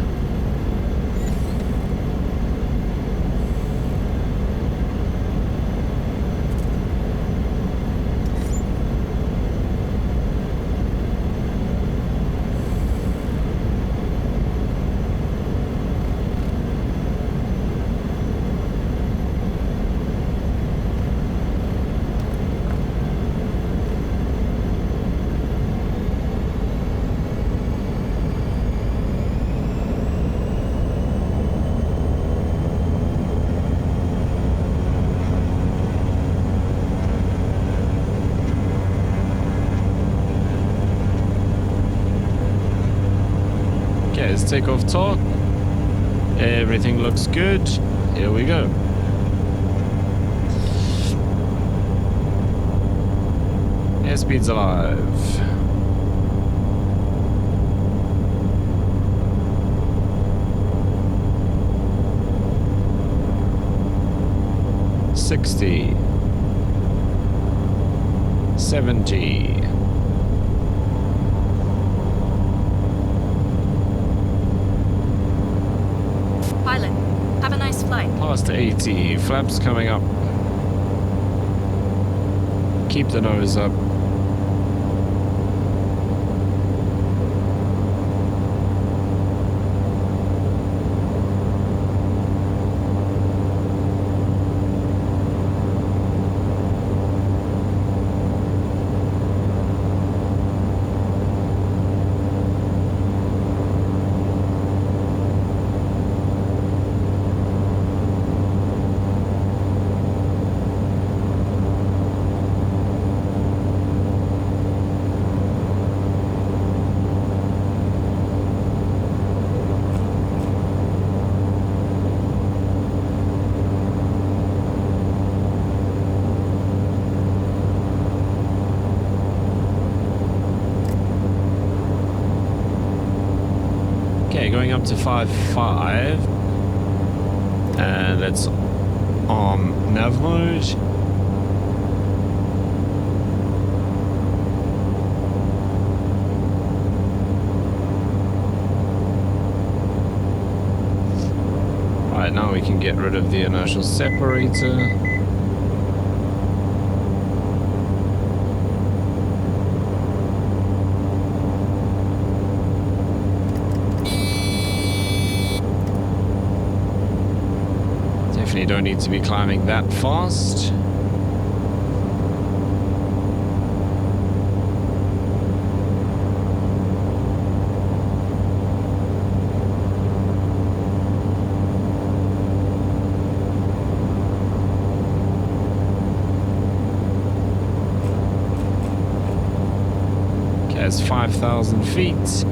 There's takeoff torque. Everything looks good. Here we go. Airspeed's alive. $60, $70. Pilot, have a nice flight. Past 80, flaps coming up. Keep the nose up. Going up to 5.5, and that's on nav mode. Right, now we can get rid of the inertial separator. You don't need to be climbing that fast. Okay, it's 5,000 feet.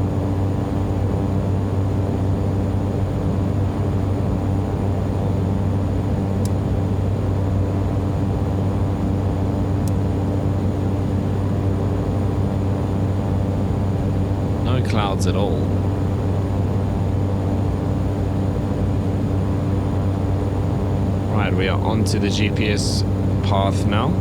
Clouds at all. Right, we are onto the GPS path now.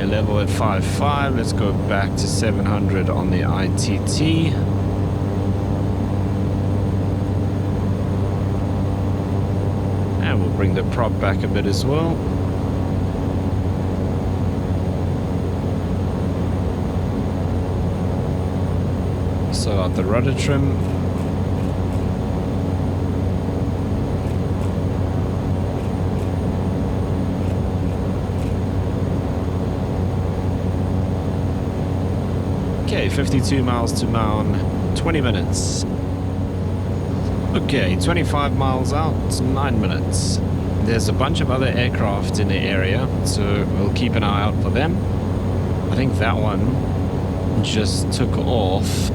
Level at 5.5. Let's go back to 700 on the ITT. And we'll bring the prop back a bit as well. So out the rudder trim. Okay, 52 miles to Maun, 20 minutes. Okay, 25 miles out, 9 minutes. There's a bunch of other aircraft in the area, so we'll keep an eye out for them. I think that one just took off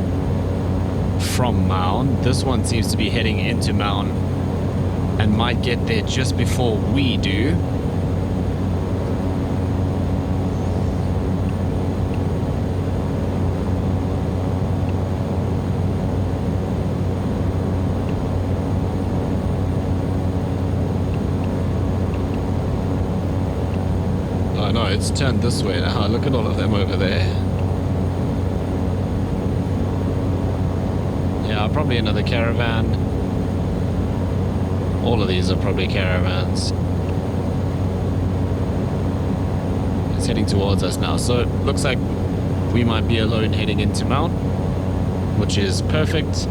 from Maun. This one seems to be heading into Maun and might get there just before we do. No, it's turned this way now. Look at all of them over there. Yeah, probably another Caravan. All of these are probably Caravans. It's heading towards us now, so it looks like we might be alone heading into Mount. which is perfect.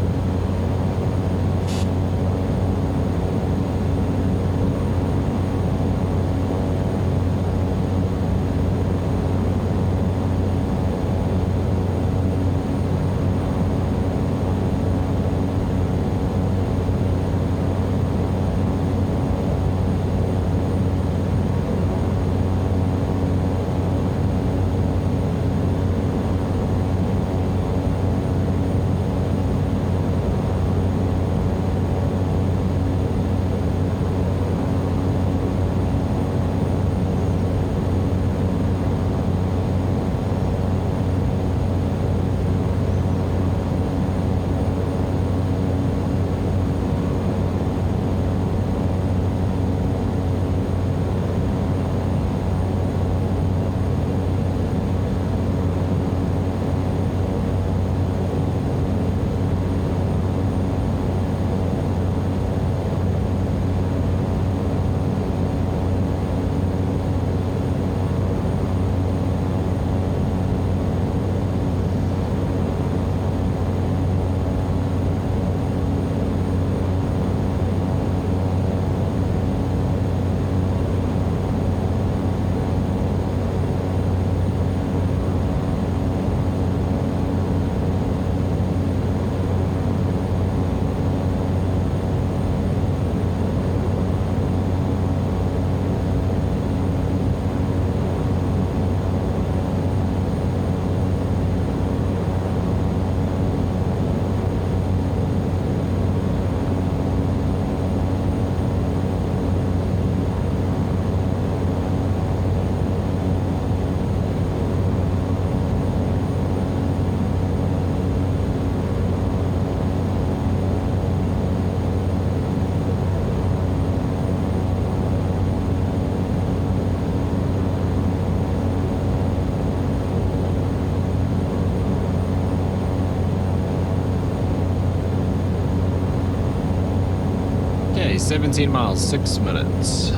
Okay, 17 miles, 6 minutes.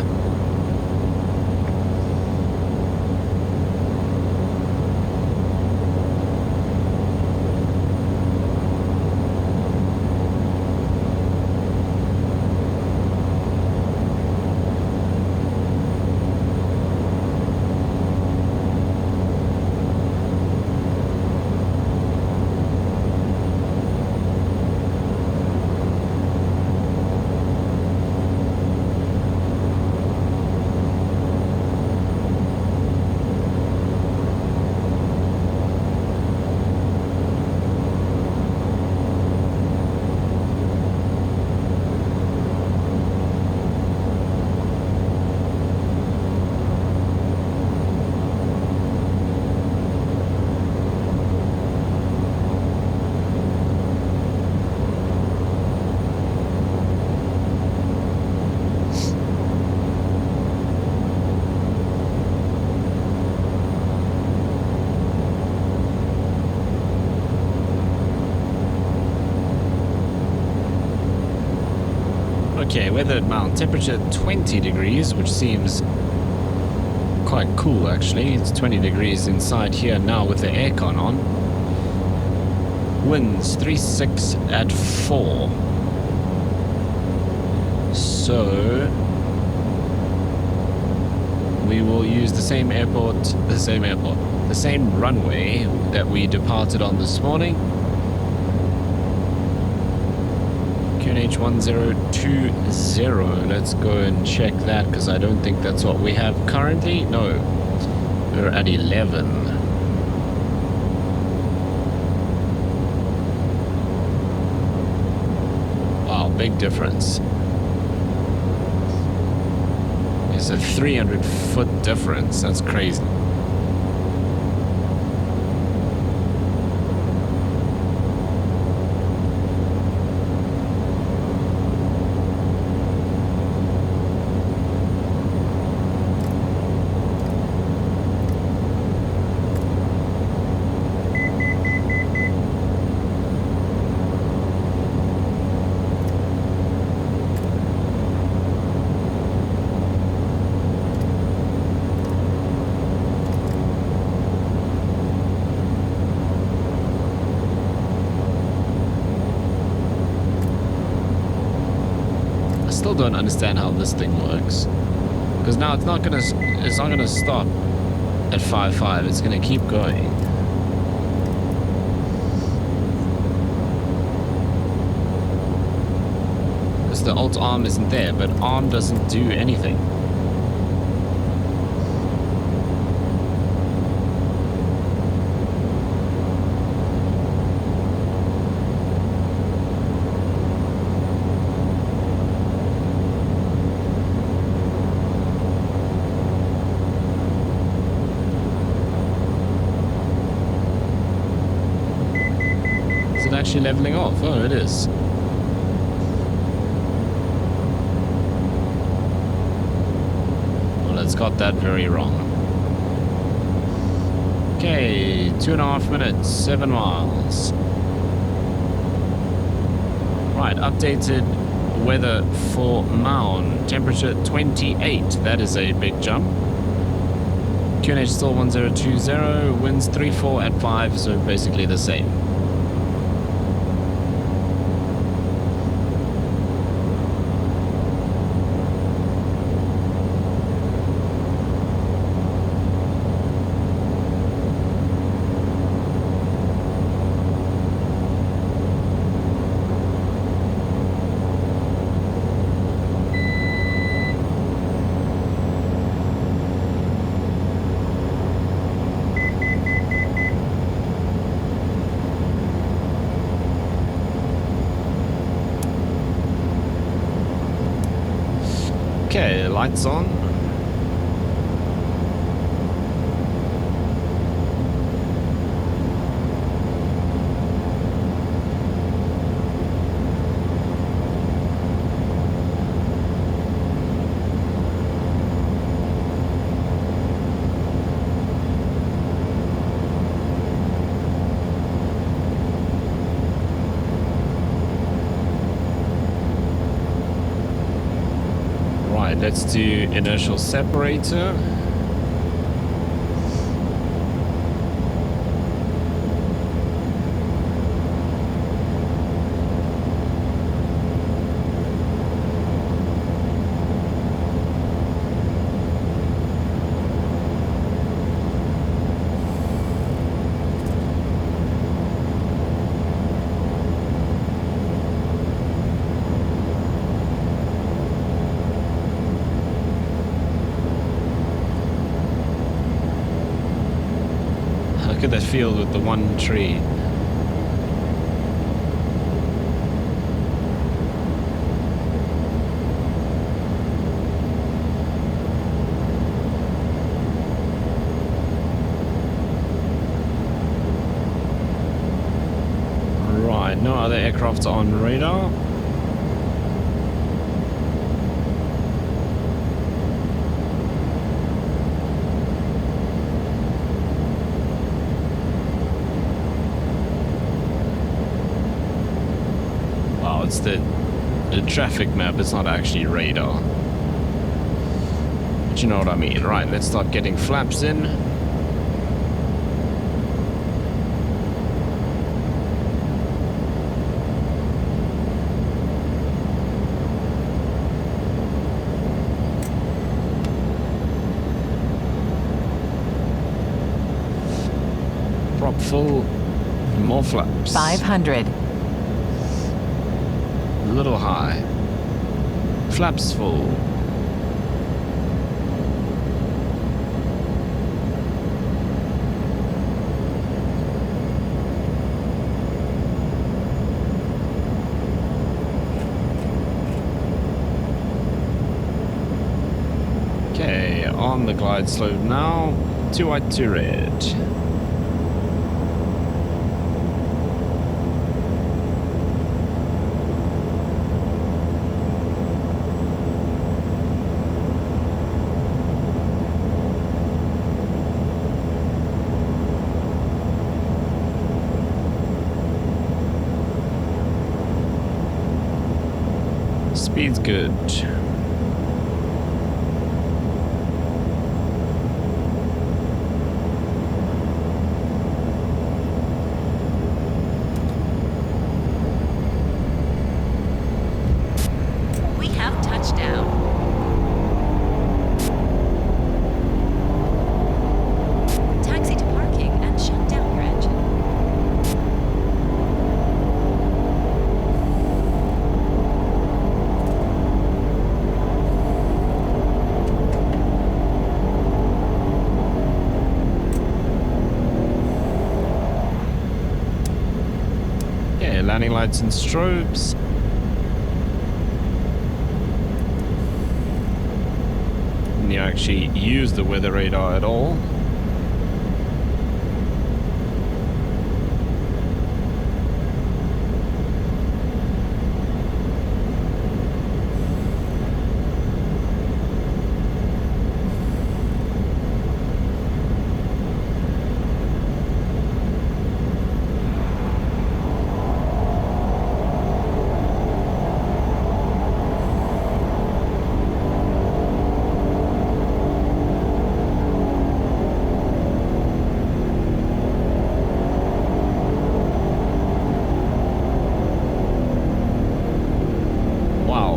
Okay, weather at Mount, temperature 20 degrees, which seems quite cool actually. It's 20 degrees inside here now with the aircon on. Winds 3.6 at 4. So we will use the same runway that we departed on this morning. QNH 1020. Let's go and check that because I don't think that's what we have currently. No, we're at 11. Wow, big difference. It's a 300-foot difference. That's crazy. still don't understand how this thing works. Because now it's not gonna stop at 5.5. It's gonna keep going. Because the alt arm isn't there, but arm doesn't do anything. Actually leveling off. Oh, it is. Well, it's got that very wrong. Okay, 2.5 minutes, 7 miles. Right, updated weather for Maun. Temperature 28. That is a big jump. QNH still 1020. Winds 3-4 at 5, so basically the same. Okay, lights on. Let's do inertial separator. Look at that field with the one tree. Right, no other aircraft on radar. It's the traffic map, it's not actually radar. But you know what I mean. Right, let's start getting flaps in. Prop full, more flaps. 500. A little high. Flaps full. Okay, on the glide slope now. 2 white, 2 red. Speed's good. We have touched landing lights and strobes. And you actually use the weather radar at all.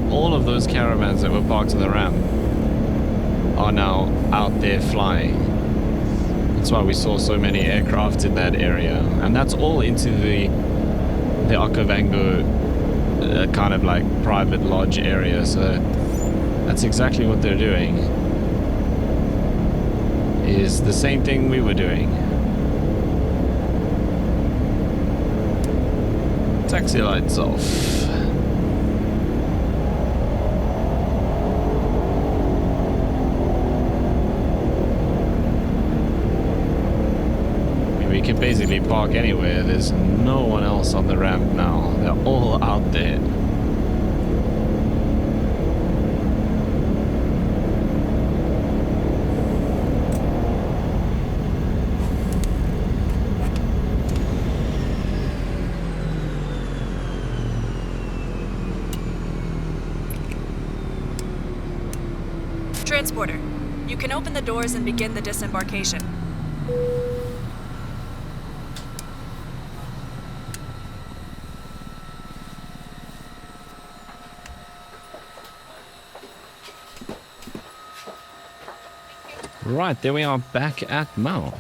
All of those caravans that were parked on the ramp are now out there flying. That's why we saw so many aircraft in that area, and that's all into the Okavango kind of like private lodge area. So that's exactly what they're doing. Is the same thing we were doing. Taxi lights off. We can basically park anywhere. There's no one else on the ramp now. They're all out there. Transporter, you can open the doors and begin the disembarkation. Right, there we are back at Mao.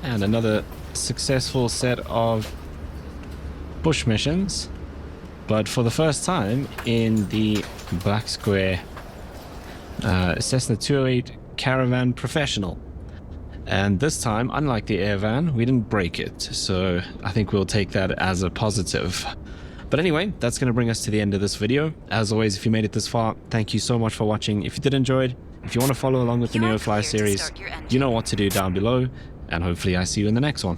And another successful set of bush missions. But for the first time in the Black Square Cessna 208 Caravan Professional. And this time, unlike the Airvan, we didn't break it. So I think we'll take that as a positive. But anyway, that's going to bring us to the end of this video. As always, if you made it this far, thank you so much for watching. If you did enjoy it, if you want to follow along with the Neofly series, you know what to do down below. And hopefully I see you in the next one.